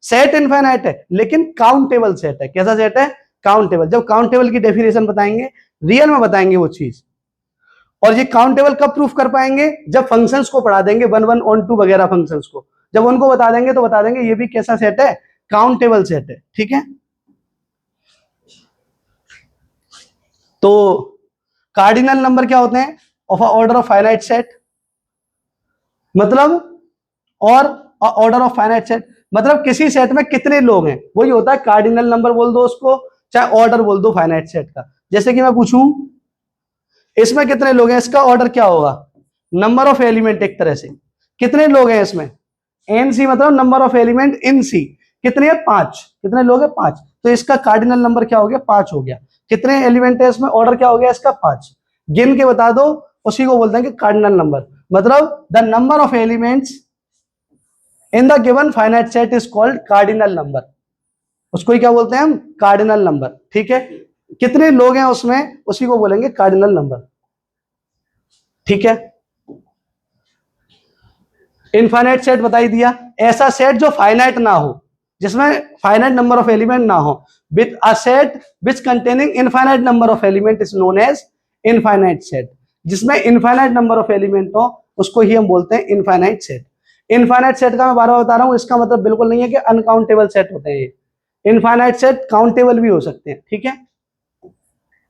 सेट इनफाइनाइट है, लेकिन काउंटेबल सेट है। कैसा सेट है? काउंटेबल। जब काउंटेबल की डेफिनेशन बताएंगे, रियल में बताएंगे वो चीज। और ये काउंटेबल कब प्रूफ कर पाएंगे? जब फंक्शंस को पढ़ा देंगे, 1 1 on 2 वगैरह फंक्शंस को जब उनको बता देंगे तो बता देंगे ये भी कैसा सेट है? काउंटेबल सेट है। ठीक है, तो कार्डिनल नंबर क्या होते हैं? Of order of finite set, मतलब, और ऑर्डर ऑफ फाइनाइट सेट मतलब किसी सेट में कितने लोग हैं, वही होता है कार्डिनल नंबर बोल दो उसको, चाहे ऑर्डर बोल दो फाइनाइट सेट का। जैसे कि मैं पूछूं इसमें कितने लोग हैं, इसका ऑर्डर क्या होगा? Number of element. एक तरह से कितने लोग हैं इसमें? एन सी मतलब नंबर ऑफ एलिमेंट इन सी। कितने हैं? 5। कितने लोग हैं? 5। तो इसका कार्डिनल नंबर क्या हो गया? 5 हो गया। कितने एलिमेंट है इसमें? ऑर्डर क्या हो गया इसका? 5। गिन के बता दो, उसी को बोलते हैं कि कार्डिनल नंबर। मतलब the number of elements in the given finite set is called cardinal number। उसको ही क्या बोलते हैं हम, कार्डिनल नंबर। ठीक है, कितने लोग हैं उसमें, उसी को बोलेंगे कार्डिनल नंबर। ठीक है, इनफाइनाइट सेट बता ही दिया, ऐसा सेट जो फाइनाइट ना हो, जिसमें फाइनाइट नंबर ऑफ एलिमेंट ना हो। With a set which containing infinite number of element is known as infinite set. जिसमें इनफाइनाइट नंबर ऑफ एलिमेंट हो उसको ही हम बोलते हैं इनफाइनाइट सेट। इनफाइनाइट सेट का मैं बार बार बता रहा हूं, इसका मतलब बिल्कुल नहीं है कि अनकाउंटेबल सेट होते हैं। इनफाइनाइट सेट काउंटेबल भी हो सकते हैं। ठीक है,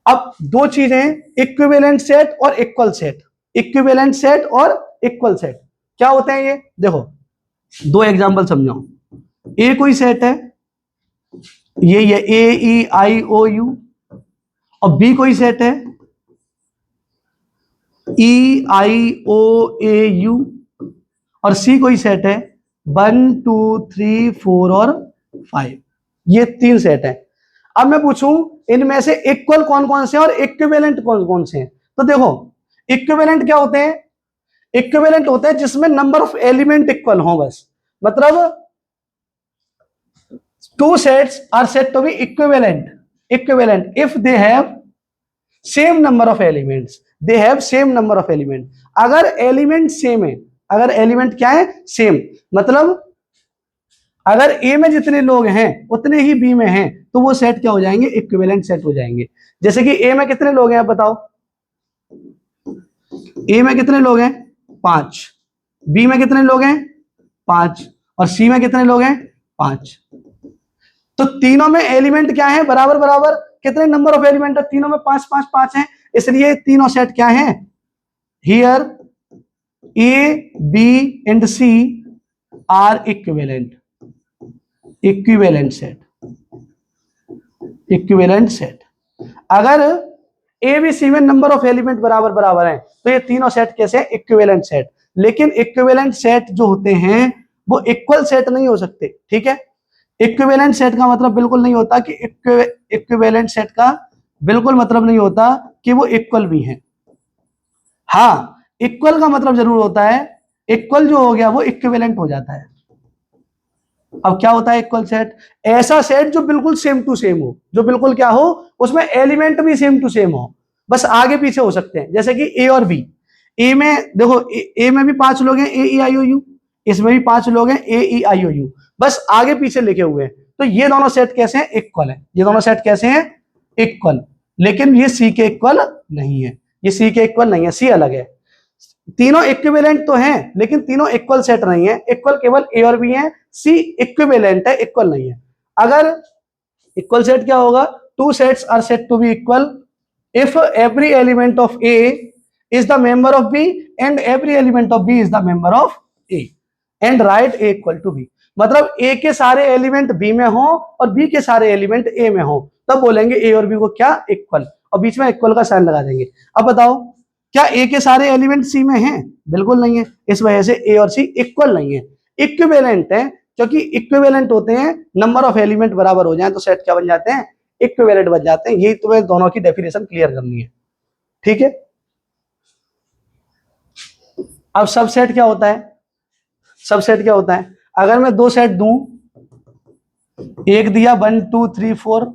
अब दो चीजें, इक्विवेलेंट सेट और इक्वल सेट। इक्विवेलेंट सेट और इक्वल सेट क्या होते हैं ये देखो, दो एग्जांपल समझाओ। ए कोई सेट है, ये ए ई आई ओ यू, और बी कोई सेट है, ई आई ओ ए यू, और सी कोई सेट है 1 2 3 4 और 5। ये तीन सेट है। अब मैं पूछूं इनमें से इक्वल कौन कौन से हैं और इक्विवेलेंट कौन कौन से हैं, तो देखो इक्विवेलेंट क्या होते हैं, इक्विवेलेंट होते हैं जिसमें नंबर ऑफ एलिमेंट इक्वल हो। बस मतलब two sets are said to be equivalent if they have same number of elements, they have same number of element। अगर एलिमेंट सेम है, अगर एलिमेंट क्या है, सेम, मतलब अगर ए में जितने लोग हैं उतने ही बी में हैं तो वो सेट क्या हो जाएंगे, इक्विवेलेंट सेट हो जाएंगे। जैसे कि ए में कितने लोग हैं आप बताओ, ए में कितने लोग हैं 5, बी में कितने लोग हैं 5, और सी में कितने लोग हैं 5। तो तीनों में एलिमेंट क्या है, बराबर बराबर। कितने नंबर ऑफ एलिमेंट है तीनों में, 5 5 5 है, इसलिए तीनों सेट क्या है, here A B and C are equivalent, equivalent set, equivalent set. अगर ए बी सी में नंबर ऑफ एलिमेंट बराबर बराबर है तो ये तीनों सेट कैसे हैं, इक्विवेलेंट सेट। लेकिन इक्विवेलेंट सेट जो होते हैं वो इक्वल सेट नहीं हो सकते। ठीक है, इक्विवेलेंट सेट का मतलब बिल्कुल नहीं होता कि इक्विवेलेंट सेट का बिल्कुल मतलब नहीं होता कि वो इक्वल भी हैं। हाँ, इक्वल का मतलब जरूर होता है, इक्वल जो हो गया वो इक्विवेलेंट हो जाता है। अब क्या होता है इक्वल सेट, ऐसा सेट जो बिल्कुल सेम टू सेम हो, जो बिल्कुल क्या हो, उसमें एलिमेंट भी सेम टू सेम हो, बस आगे पीछे हो सकते हैं। जैसे कि ए और बी, ए में देखो ए में भी 5 लोग हैं ए ई आई ओ यू, इसमें भी 5 लोग हैं ए ई आई ओ यू, बस आगे पीछे लिखे हुए हैं। तो ये दोनों सेट कैसे हैं, इक्वल है। ये दोनों सेट कैसे हैं, इक्वल। लेकिन ये सी के इक्वल नहीं है, ये सी के इक्वल नहीं है, सी अलग है। तीनों इक्विवेलेंट तो हैं लेकिन तीनों इक्वल सेट नहीं है, इक्वल केवल ए और बी है, सी इक्विवेलेंट है, इक्वल नहीं है। अगर इक्वल सेट क्या होगा, two sets are said to be equal if every element of A is the member of B and every element of B is the member of A and right A equal to B. मतलब A के सारे element B में हो और B के सारे element ए में हो, तब बोलेंगे ए और बी को क्या, इक्वल, और बीच में इक्वल का साइन लगा देंगे। अब बताओ क्या ए के सारे एलिमेंट सी में हैं, बिल्कुल नहीं है, इस वजह से ए और सी इक्वल नहीं है, इक्विवेलेंट है। क्योंकि इक्विवेलेंट होते हैं, नंबर ऑफ एलिमेंट बराबर हो जाए तो सेट क्या बन जाते हैं, इक्विवेलेंट बन जाते हैं। यही तुम्हें दोनों की डेफिनेशन क्लियर करनी है। ठीक है, अब सबसेट क्या होता है, सबसेट क्या होता है, अगर मैं दो सेट दूं, एक दिया 1 2 3 4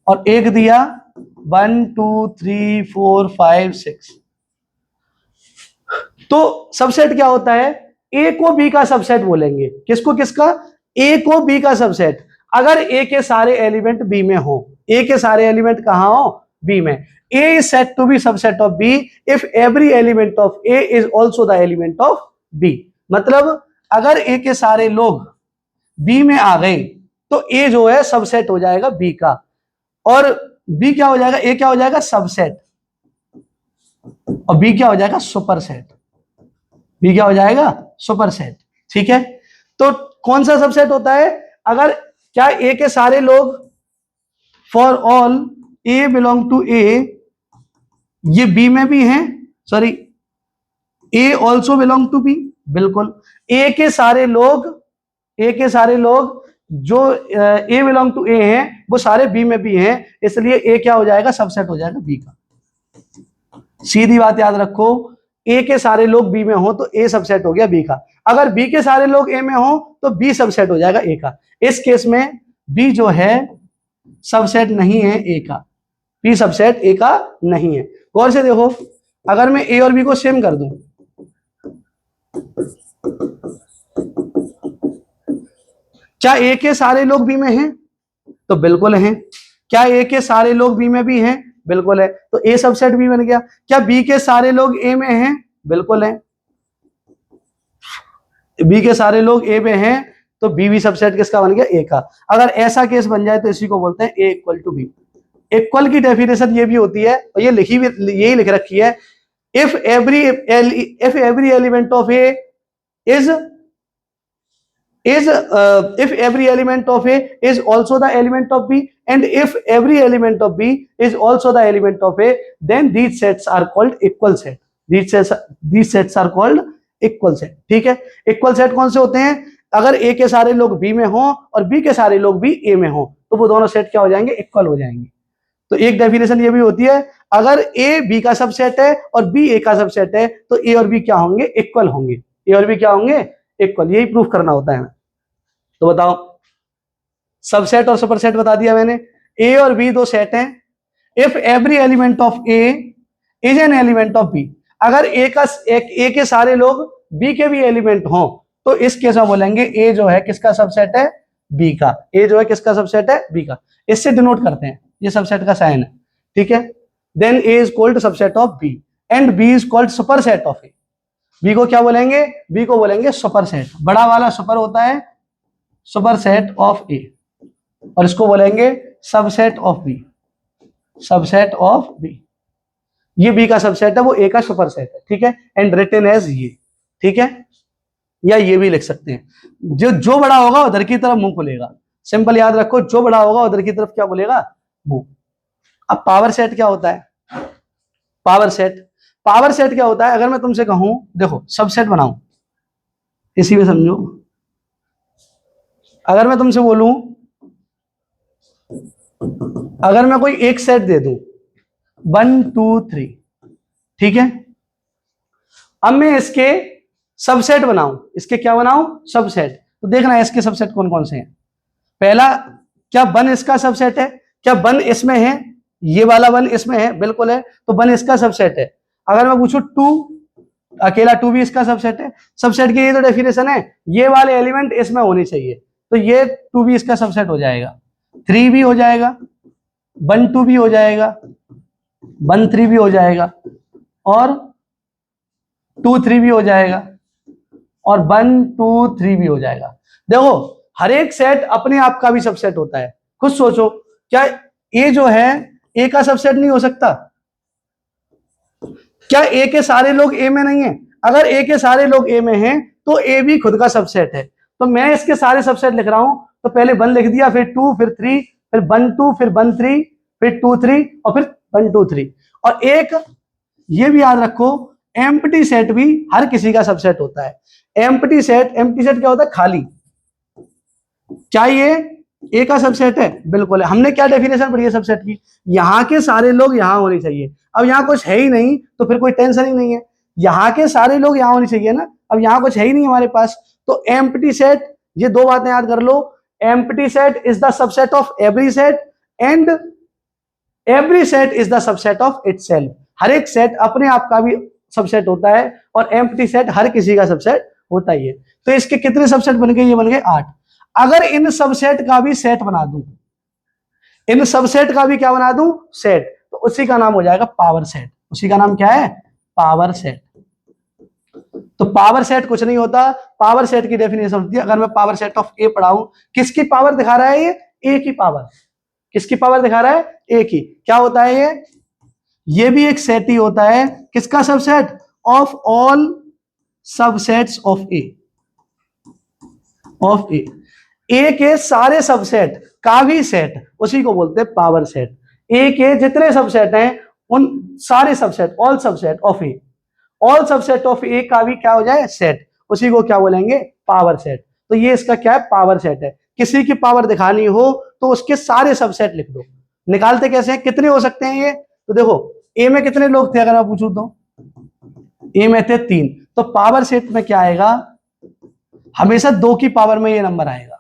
और एक दिया 1 2 3 4 5 6, तो सबसेट क्या होता है, ए को बी का सबसेट बोलेंगे। किसको किसका, ए को बी का सबसेट। अगर ए के सारे एलिमेंट बी में हो, ए के सारे एलिमेंट कहां हो, बी में, A is said to be subset of B if every element of A is also the element of B. मतलब अगर ए के सारे लोग बी में आ गए तो ए जो है सबसेट हो जाएगा बी का, और बी क्या हो जाएगा, ए क्या हो जाएगा, सबसेट, और बी क्या हो जाएगा, सुपरसेट। बी क्या हो जाएगा, सुपरसेट। ठीक है, तो कौन सा सबसेट होता है, अगर क्या ए के सारे लोग, for all a belong to A, ये बी में भी हैं, sorry a also belong to B, बिल्कुल। ए के सारे लोग, ए के सारे लोग जो ए बिलोंग टू ए हैं वो सारे बी में भी हैं, इसलिए ए क्या हो जाएगा, सबसेट हो जाएगा बी का। सीधी बात याद रखो, ए के सारे लोग बी में हो तो ए सबसेट हो गया बी का, अगर बी के सारे लोग ए में हो तो बी सबसेट हो जाएगा ए का। इस केस में बी जो है सबसेट नहीं है ए का, बी सबसेट ए का नहीं है। गौर से देखो, अगर मैं ए और बी को सेम कर दूं, क्या ए के सारे लोग बी में हैं? तो बिल्कुल हैं। क्या ए के सारे लोग बी में भी हैं? बिल्कुल है। तो ए सबसेट बी बन गया। क्या बी के सारे लोग ए में हैं? बिल्कुल है। बी के सारे लोग ए में हैं, तो बी भी सबसेट किसका बन गया? ए का। अगर ऐसा केस बन जाए तो इसी को बोलते हैं ए इक्वल टू बी। इक्वल की डेफिनेशन ये भी होती है, और ये लिखी भी यही लिख रखी है, if every element of A is if every element of A is also the element of B, and if every element of B is also the element of A, then these sets are called equal set. These sets are called equal set. ठीक है, equal set कौन से होते हैं? अगर A के सारे लोग B में हों और B के सारे लोग भी A में हों, तो वो दोनों सेट क्या हो जाएंगे? इक्वल हो जाएंगे। तो एक डेफिनेशन ये भी होती है, अगर A B का सबसेट है और B A का सबसेट है, तो A और B क्या होंगे? इक्वल होंगे। A और B क्या होंगे? इक्वल। यही प्रूफ करना होता है। तो बताओ, सबसेट और सुपरसेट बता दिया मैंने। ए और बी दो सेट हैं। If every element of A is an element of B, अगर ए के सारे लोग बी के भी एलिमेंट हों, तो इस केस में बोलेंगे ए जो है किसका सबसेट है? बी का। ए जो है किसका सबसेट है? बी का। इससे डिनोट करते हैं, ये सबसेट का साइन है। ठीक है, then A is called subset of B and B is called superset of A. B को क्या बोलेंगे? बी को बोलेंगे सुपरसेट। बड़ा वाला सुपर होता है सुपरसेट ऑफ ए, और इसको बोलेंगे subset of B. Subset of B, ये बी का सबसेट है, वो ए का सुपरसेट है। ठीक है, एंड रिटन एज ये। ठीक है, या ये भी लिख सकते हैं, जो बड़ा होगा उधर की तरफ मुंह खुलेगा। सिंपल याद रखो, जो बड़ा होगा उधर की तरफ क्या बोलेगा? मुंह। अब पावर सेट क्या होता है? पावर सेट क्या होता है? अगर मैं तुमसे कहूं, देखो सबसेट बनाऊं, इसी में समझो। अगर मैं तुमसे बोलूं, अगर मैं कोई एक सेट दे दूं 1 2 3, ठीक है, अब मैं इसके सबसेट बनाऊं, इसके क्या बनाऊं? सबसेट। तो देखना है इसके सबसेट कौन कौन से हैं। पहला, क्या 1 इसका सबसेट है? क्या 1 इसमें है? ये वाला 1 इसमें है, बिल्कुल है, तो 1 इसका सबसेट है। अगर मैं पूछूं 2, अकेला 2 भी इसका सबसेट है। सबसेट की ये तो डेफिनेशन है, ये वाले एलिमेंट इसमें होने चाहिए, तो ये 2 भी इसका सबसेट हो जाएगा। 3 भी हो जाएगा, 1 2 भी हो जाएगा, 1 3 भी हो जाएगा, और 2 3 भी हो जाएगा, और 1 2 3 भी हो जाएगा। देखो, हर एक सेट अपने आप का भी सबसेट होता है। खुद सोचो, क्या ए जो है ए का सबसेट नहीं हो सकता? क्या ए के सारे लोग ए में नहीं है? अगर ए के सारे लोग ए में हैं, तो ए भी खुद का सबसेट है। तो मैं इसके सारे सबसेट लिख रहा हूं, तो पहले 1 लिख दिया, फिर 2, फिर 3, फिर 1 2, फिर 1 3, फिर 2 3, और फिर 1 2 3। और एक ये भी याद रखो, एम्प्टी सेट भी हर किसी का सबसेट होता है। एम्प्टी सेट क्या होता है? खाली। क्या ये ए का सबसेट है? बिल्कुल है। हमने क्या डेफिनेशन पढ़ी है सबसेट की? यहां के सारे लोग यहां होने चाहिए। अब यहां कुछ है ही नहीं, तो फिर कोई टेंशन ही नहीं है। यहां के सारे लोग यहां होने चाहिए ना, अब यहां कुछ है ही नहीं हमारे पास, तो एम्प्टी सेट, ये दो बातें याद कर लो। Empty set is the subset of every set, and every set is the subset of itself. हर एक सेट अपने आप का भी सबसेट होता है, और एम्प्टी सेट हर किसी का सबसेट होता ही है। तो इसके कितने सबसेट बन गए? ये बन गए 8। अगर इन सबसेट का भी सेट बना दूं, इन सबसेट का भी क्या बना दूं? सेट, तो उसी का नाम हो जाएगा पावर सेट। उसी का नाम क्या है? Power set. तो पावर सेट कुछ नहीं होता, पावर सेट की डेफिनेशन होती है, अगर मैं पावर सेट ऑफ ए पढ़ाऊं, किसकी पावर दिखा रहा है ये? ए की पावर। किसकी पावर दिखा रहा है? ए की। क्या होता है ये? ये भी एक सेट ही होता है। किसका subset? Of all subsets of A. Of A, A के सारे सबसेट का भी सेट, उसी को बोलते हैं पावर सेट। ए के जितने सबसेट हैं, उन सारे subset, all subset of A, all subset of A का भी क्या हो जाए? सेट, उसी को क्या बोलेंगे? Power set. तो ये इसका क्या है? पावर सेट है। किसी की पावर दिखानी हो तो उसके सारे सबसेट लिख दो। निकालते कैसे हैं? कितने हो सकते हैं ये? तो देखो, ए में कितने लोग थे अगर मैं पूछूं तो? ए में थे 3, तो पावर सेट में क्या आएगा? हमेशा 2 की पावर में ये नंबर आएगा।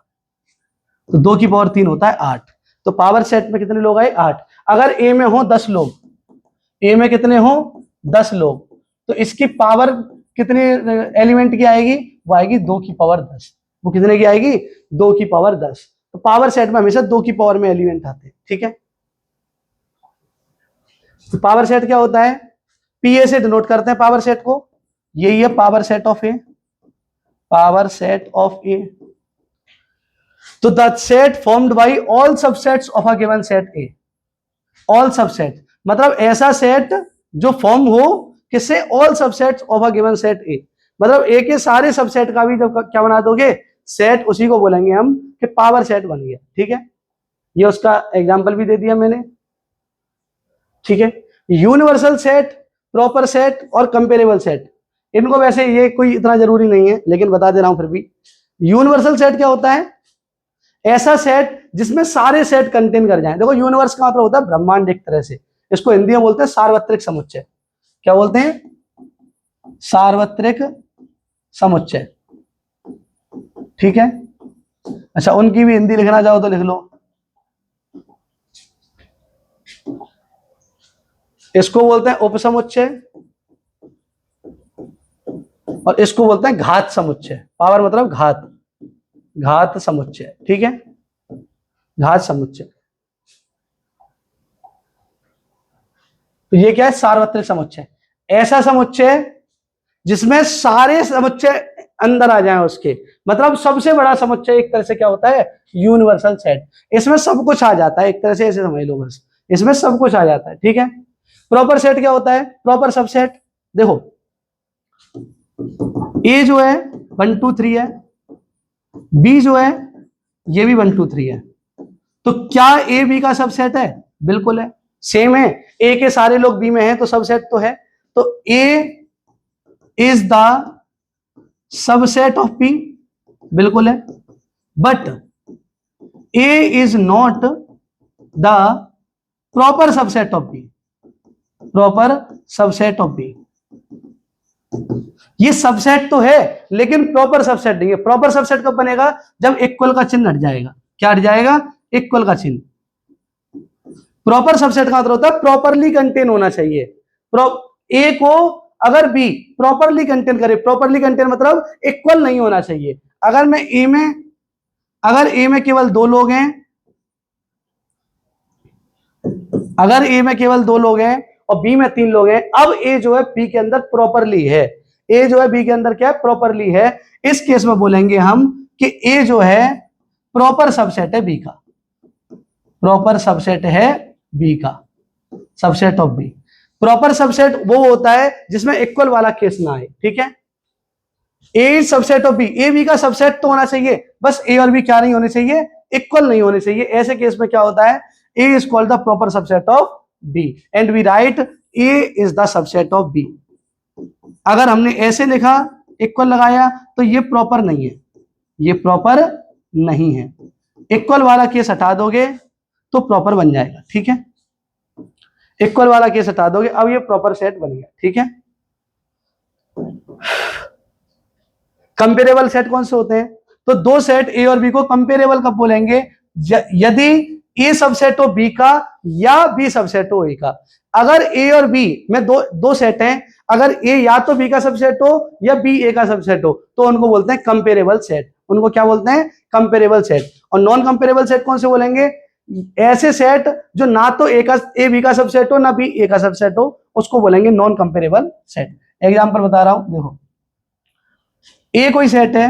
तो 2 की पावर 3 होता है 8। तो पावर सेट में कितने लोग आए? 8। अगर ए में हो 10 लोग, ए में कितने हो? 10 लोग, तो इसकी पावर कितने एलिमेंट की आएगी? वो आएगी 2 की पावर 10। वो कितने की आएगी? 2 की पावर 10। तो पावर सेट में हमेशा 2 की पावर में एलिमेंट आते हैं, ठीक है। तो पावर सेट क्या होता है? पीए से डिनोट करते हैं पावर सेट को। यही है power set of A, power set of A. तो the set formed by all subsets of a given set A. All subset मतलब ऐसा सेट जो फॉर्म हो किससे? All subsets of a given set A. मतलब ए के सारे subset का भी जब क्या बना दोगे? सेट, उसी को बोलेंगे हम कि पावर सेट बन गया, ठीक है। ये उसका एग्जांपल भी दे दिया मैंने, ठीक है। यूनिवर्सल सेट, प्रॉपर सेट और कंपेरेबल सेट, इनको वैसे ये कोई इतना जरूरी नहीं है, लेकिन बता दे रहा हूं फिर भी। यूनिवर्सल सेट क्या होता है? ऐसा सेट जिसमें सारे सेट कंटेन कर जाएं। देखो यूनिवर्स का मतलब होता है ब्रह्मांड एक तरह से। इसको हिंदी में बोलते हैं सार्वत्रिक समुच्चय। क्या बोलते हैं? सार्वत्रिक समुच्चय, ठीक है। अच्छा, उनकी भी हिंदी लिखना चाहो तो लिख लो। इसको बोलते हैं उपसमुच्चय और इसको बोलते हैं घात समुच्चय। पावर मतलब घात, घात समुच्चय, ठीक है। घात समुच्चय। तो ये क्या है? सार्वत्रिक समुच्चय। ऐसा समुच्चय जिसमें सारे समुच्चय अंदर आ जाएं उसके, मतलब सबसे बड़ा समुच्चय एक तरह से क्या होता है? Universal set. इसमें सब कुछ आ जाता है, एक तरह से ऐसे समझ लो बस, इसमें सब कुछ आ जाता है, ठीक है। प्रॉपर सेट क्या होता है? प्रॉपर सबसेट, देखो ए जो है 1 2 3 है, बी जो है ये भी 1 2 3 है। तो क्या ए बी का सबसेट है? बिल्कुल है, सेम है। ए के सारे लोग बी में हैं तो सबसेट तो है। तो A is the subset of B, बिल्कुल है। But A is not the proper subset of B, proper subset of B. ये सबसेट तो है लेकिन प्रॉपर सबसेट नहीं है। प्रॉपर सबसेट कब बनेगा? जब इक्वल का चिन्ह हट जाएगा। क्या हट जाएगा? इक्वल का चिन्ह। प्रॉपर सबसेट का मतलब होता है प्रॉपरली कंटेन होना चाहिए। ए को अगर बी प्रॉपरली कंटेन करे, प्रॉपरली कंटेन मतलब इक्वल नहीं होना चाहिए। अगर मैं ए में, अगर ए में केवल 2 लोग हैं, अगर ए में केवल 2 लोग हैं और बी में 3 लोग हैं, अब ए जो है बी के अंदर प्रॉपरली है। ए जो है बी के अंदर क्या है? प्रॉपरली है। इस केस में बोलेंगे हम कि ए जो है प्रॉपर सबसेट है बी का, प्रॉपर सबसेट है बी का, subset of B. Proper subset वो होता है जिसमें इक्वल वाला केस ना आए, ठीक है। A subset of B, A B का सबसेट तो होना चाहिए, बस ए और बी क्या नहीं होने चाहिए? इक्वल नहीं होने चाहिए। ऐसे केस में क्या होता है? A is called the proper subset of B and we write A is the subset of B. अगर हमने ऐसे लिखा, इक्वल लगाया, तो ये प्रॉपर नहीं है, ये प्रॉपर नहीं है। इक्वल वाला केस हटा दोगे तो प्रॉपर बन जाएगा, ठीक है। इक्वल वाला केस हटा दोगे, अब ये प्रॉपर सेट बन गया, ठीक है। कंपेरेबल सेट कौन से होते हैं? तो 2 सेट ए और बी को कंपेरेबल कब बोलेंगे? यदि ए सबसेट हो बी का या बी सबसेट हो ए का। अगर ए और बी में दो सेट हैं, अगर ए या तो बी का सबसेट हो या बी ए का सबसेट हो, तो उनको बोलते हैं कंपेरेबल सेट। उनको क्या बोलते हैं? Comparable set. और नॉन कंपेरेबल सेट कौन से बोलेंगे? ऐसे सेट जो ना तो ए बी का सबसेट हो ना बी ए का सबसेट हो, उसको बोलेंगे नॉन कंपेरेबल सेट। एग्जांपल बता रहा हूं, देखो ए कोई सेट है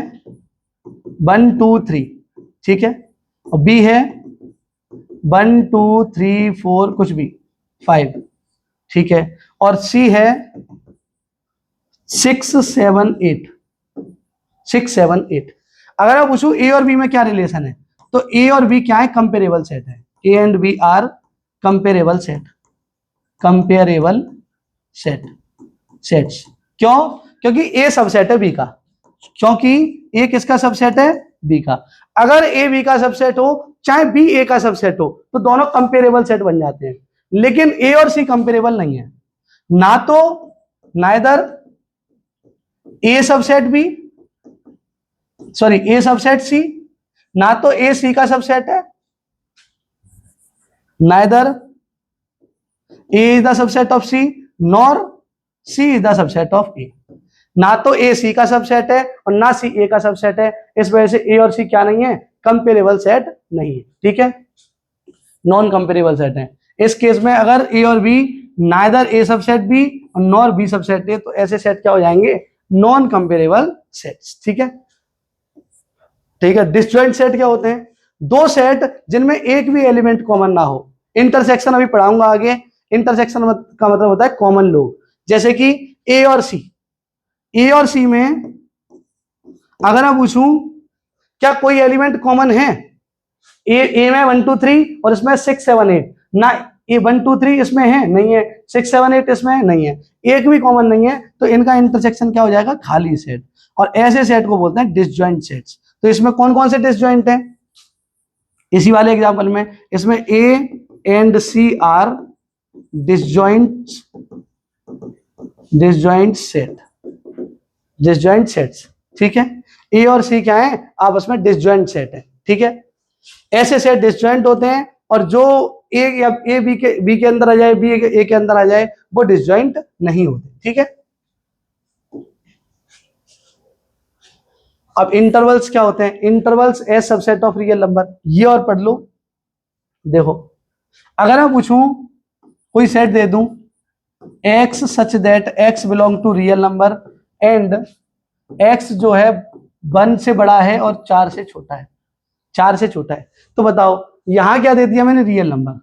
1 2 3, ठीक है, और बी है 1 2 3 4 कुछ भी 5, ठीक है, और सी है 6 7 8, 6 7 8। अगर मैं पूछूं ए और बी में क्या रिलेशन है, तो ए और बी क्या है? कंपेरेबल सेट है। A and B are comparable set, comparable set, sets. क्यों? क्योंकि ए सबसेट है बी का, क्योंकि ए किसका सबसेट है? बी का। अगर ए बी का सबसेट हो चाहे बी ए का सबसेट हो, तो दोनों कंपेरेबल सेट बन जाते हैं। लेकिन ए और सी कंपेरेबल नहीं है, ना तो neither A subset B, sorry A subset C, ना तो ए सी का सबसेट है, neither A is the subset of C nor C is the subset of A. ना तो ए सी का सबसेट है और ना सी ए का सबसेट है, इस वजह से ए और सी क्या नहीं है, कंपेरेबल सेट नहीं है। ठीक है, नॉन कंपेरेबल सेट है। इस केस में अगर ए और B neither A subset B और नॉर बी सबसेट ए, तो ऐसे सेट क्या हो जाएंगे, नॉन कंपेरेबल सेट्स। ठीक है, ठीक है। डिसजॉइंट सेट क्या होते हैं, दो सेट जिनमें एक भी एलिमेंट कॉमन ना हो। इंटरसेक्शन अभी पढ़ाऊंगा आगे। इंटरसेक्शन का मतलब होता है कॉमन लोग, जैसे कि ए और सी। ए और सी में अगर मैं पूछूं क्या कोई एलिमेंट कॉमन है, ए में 1 2 3 और इसमें 6 7 8, ना ये 1 2 3 इसमें है नहीं है, 6 7 8 इसमें है नहीं है, एक भी कॉमन नहीं है, तो इनका इंटरसेक्शन क्या हो जाएगा, खाली सेट। और ऐसे सेट को बोलते हैं डिसजॉइंट सेट्स। तो इसमें कौन कौन से डिसजॉइंट हैं, इसी वाले एग्जांपल में इसमें A and C are disjoint set, disjoint sets. ठीक है, ए और सी क्या है, आपस में डिसजॉइंट सेट है। ठीक है, ऐसे सेट डिसजॉइंट होते हैं, और जो ए या ए बी के अंदर आ जाए, बी ए के अंदर आ जाए, वो डिसजॉइंट नहीं होते। ठीक है, अब इंटरवल्स क्या होते हैं, intervals as subset of real number. ये और पढ़ लो। देखो, अगर मैं पूछूं कोई सेट दे दूं x such that x belong to real number and x जो है 1 से बड़ा है और 4 से छोटा है, 4 से छोटा है, तो बताओ यहां क्या दे दिया मैंने, रियल नंबर।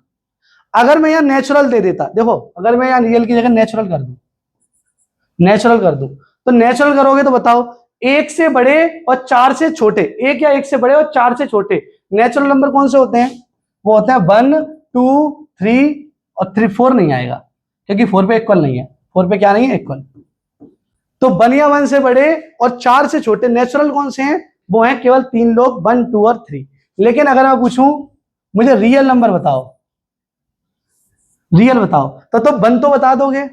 अगर मैं यहां नेचुरल दे देता, देखो अगर मैं यहां रियल की जगह नेचुरल कर दूं, नेचुरल कर दूं, तो नेचुरल करोगे तो बताओ 1 से बड़े और 4 से छोटे, 1 या 1 से बड़े और 4 से छोटे नेचुरल नंबर कौन से होते हैं, वो होते हैं 1 2 3 और 3 4 नहीं आएगा, क्योंकि 4 पे इक्वल नहीं है, 4 पे क्या नहीं है, इक्वल। तो 1 या 1 से बड़े और 4 से छोटे नेचुरल कौन से हैं, वो हैं केवल 3 लोग, 1 2 और 3। लेकिन अगर मैं पूछूं मुझे रियल नंबर बताओ, रियल बताओ, तो 1 तो बता दोगे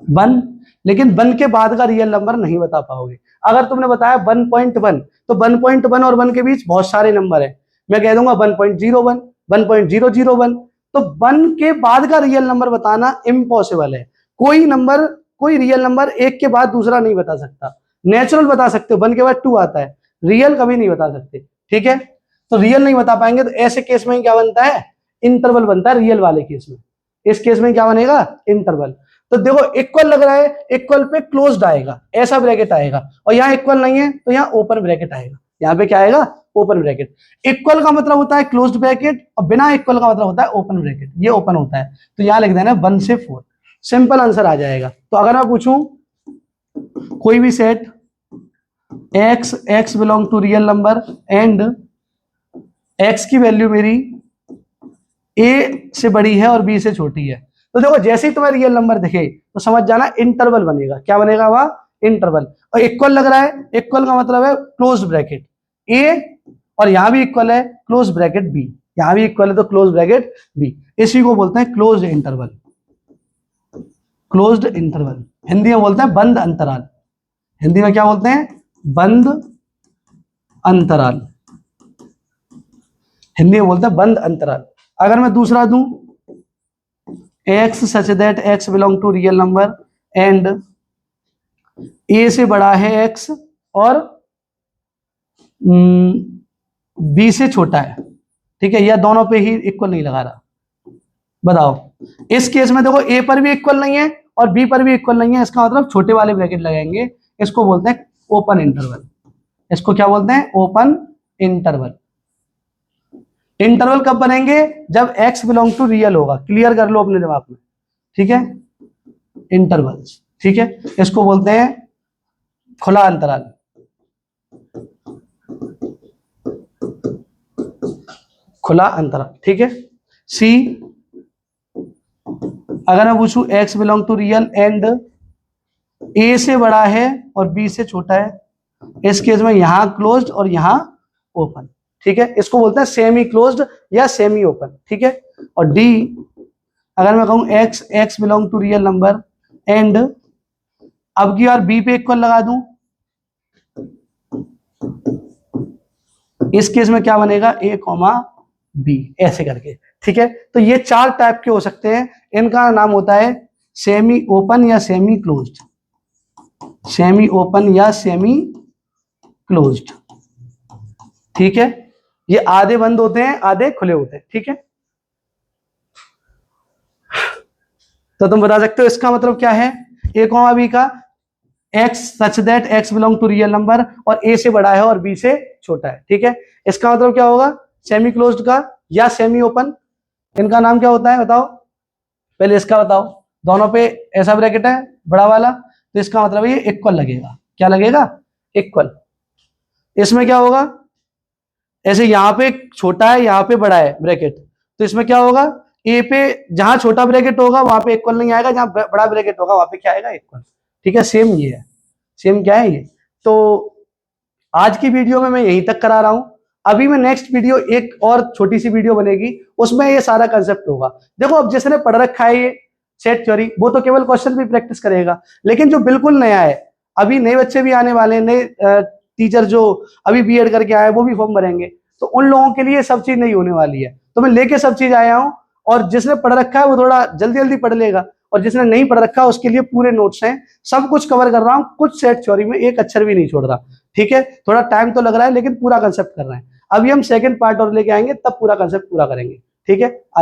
1, लेकिन 1 के बाद का रियल नंबर नहीं बता पाओगे। अगर तुमने बताया 1.1, तो 1.1 और 1 के बीच बहुत सारे नंबर है, मैं कह दूंगा 1.01 1.001, तो 1 के बाद का रियल नंबर बताना इम्पॉसिबल है। कोई नंबर, कोई रियल नंबर 1 के बाद दूसरा नहीं बता सकता। नेचुरल बता सकते हो, 1 के बाद 2 आता है, रियल कभी नहीं बता सकते। ठीक है, तो रियल नहीं बता पाएंगे, तो ऐसे केस में क्या बनता है, इंटरवल बनता है रियल वाले केस में। इस केस में क्या बनेगा, इंटरवल। तो देखो इक्वल लग रहा है, इक्वल पे क्लोज्ड आएगा, ऐसा ब्रैकेट आएगा, और यहाँ इक्वल नहीं है तो यहाँ ओपन ब्रैकेट आएगा। यहाँ पे क्या आएगा, ओपन ब्रैकेट। इक्वल का मतलब होता है क्लोज्ड ब्रैकेट, और बिना इक्वल का मतलब होता है ओपन ब्रैकेट। ये ओपन होता है, तो यहाँ लिख देना 1 से 4, सिंपल आंसर आ जाएगा। तो अगर मैं पूछूं कोई भी set x belong to real number and x की वैल्यू मेरी a से बड़ी है और b से छोटी है, तो देखो जैसे ही तुम्हें रियल नंबर दिखे तो समझ जाना इंटरवल बनेगा। क्या बनेगा वहां, इंटरवल। और इक्वल लग रहा है, इक्वल का मतलब है क्लोज ब्रैकेट a, और यहां भी इक्वल है, क्लोज ब्रैकेट b, यहां भी इक्वल है तो क्लोज ब्रैकेट b। इसी को बोलते हैं closed interval, closed interval. Hindi में बोलते हैं बंद अंतराल, हिंदी में क्या बोलते हैं, बंद अंतराल, हिंदी में बोलते हैं बंद अंतराल। अगर मैं दूसरा दूं x such that x belong to real number and a से बड़ा है x और b से छोटा है, ठीक है, यह दोनों पे ही इक्वल नहीं लगा रहा, बताओ। इस केस में देखो a पर भी इक्वल नहीं है और b पर भी इक्वल नहीं है, इसका मतलब छोटे वाले ब्रैकेट लगाएंगे, इसको बोलते हैं ओपन इंटरवल। इसको क्या बोलते हैं, ओपन इंटरवल। इंटरवल कब बनेंगे, जब x बिलोंग टू रियल होगा। क्लियर कर लो अपने दिमाग में, ठीक है, इंटरवल्स। ठीक है, इसको बोलते हैं खुला अंतराल, खुला अंतराल। ठीक है, सी अगर मैं पूछूं x belong to real and a से बड़ा है और b से छोटा है, इस केस में यहां क्लोज्ड और यहां ओपन। ठीक है, इसको बोलते हैं सेमी क्लोज्ड या सेमी ओपन। ठीक है, और डी अगर मैं कहूं x belong to real number and अब की बार b पे इक्वल लगा दूं, इस केस में क्या बनेगा, ए कॉमा बी ऐसे करके, ठीक है। तो ये 4 टाइप के हो सकते हैं, इनका नाम होता है सेमी ओपन या सेमी क्लोज्ड, सेमी ओपन या सेमी क्लोज्ड, ठीक है। ये आधे बंद होते हैं आधे खुले होते हैं, ठीक है। तो तुम बता सकते हो इसका मतलब क्या है, ए कॉमा बी का x such that x belong to real number और a से बड़ा है और b से छोटा है, ठीक है। इसका मतलब क्या होगा, सेमी क्लोज्ड का या सेमी ओपन, इनका नाम क्या होता है बताओ, पहले इसका बताओ। दोनों पे ऐसा ब्रैकेट है बड़ा वाला, तो इसका मतलब ये इक्वल लगेगा, क्या लगेगा, इक्वल। इसमें क्या होगा, ऐसे यहाँ पे छोटा है यहाँ पे बड़ा है ब्रैकेट, तो इसमें क्या होगा, ए पे जहां छोटा ब्रैकेट होगा वहां पे इक्वल नहीं आएगा, जहां बड़ा ब्रैकेट होगा वहां पे क्या आएगा, इक्वल, ठीक है। सेम ये है, सेम क्या है ये। तो आज की वीडियो में मैं यहीं तक करा रहा हूं, अभी मैं नेक्स्ट वीडियो एक और छोटी सी वीडियो बनेगी, उसमें ये सारा कंसेप्ट होगा। देखो अब जिसने पढ़ रखा है ये सेट थ्योरी, वो तो केवल क्वेश्चन भी प्रैक्टिस करेगा, लेकिन जो बिल्कुल नया है, अभी नए बच्चे भी आने वाले हैं, नए टीचर जो अभी बीएड करके आए वो भी फॉर्म भरेंगे, तो उन लोगों के लिए सब चीज नहीं होने वाली है। तो मैं लेके सब चीज आया हूं, और जिसने पढ़ रखा है वो थोड़ा जल्दी जल्दी पढ़ लेगा, और जिसने नहीं पढ़ रखा उसके लिए पूरे नोट्स हैं, सब कुछ कवर कर रहा हूं, कुछ सेट थ्योरी में एक अक्षर भी नहीं छोड़ रहा, ठीक है। थोड़ा टाइम तो लग रहा है लेकिन पूरा कंसेप्ट कर रहे हैं। अभी हम सेकंड पार्ट और लेके आएंगे, तब पूरा कंसेप्ट पूरा करेंगे, ठीक है। आज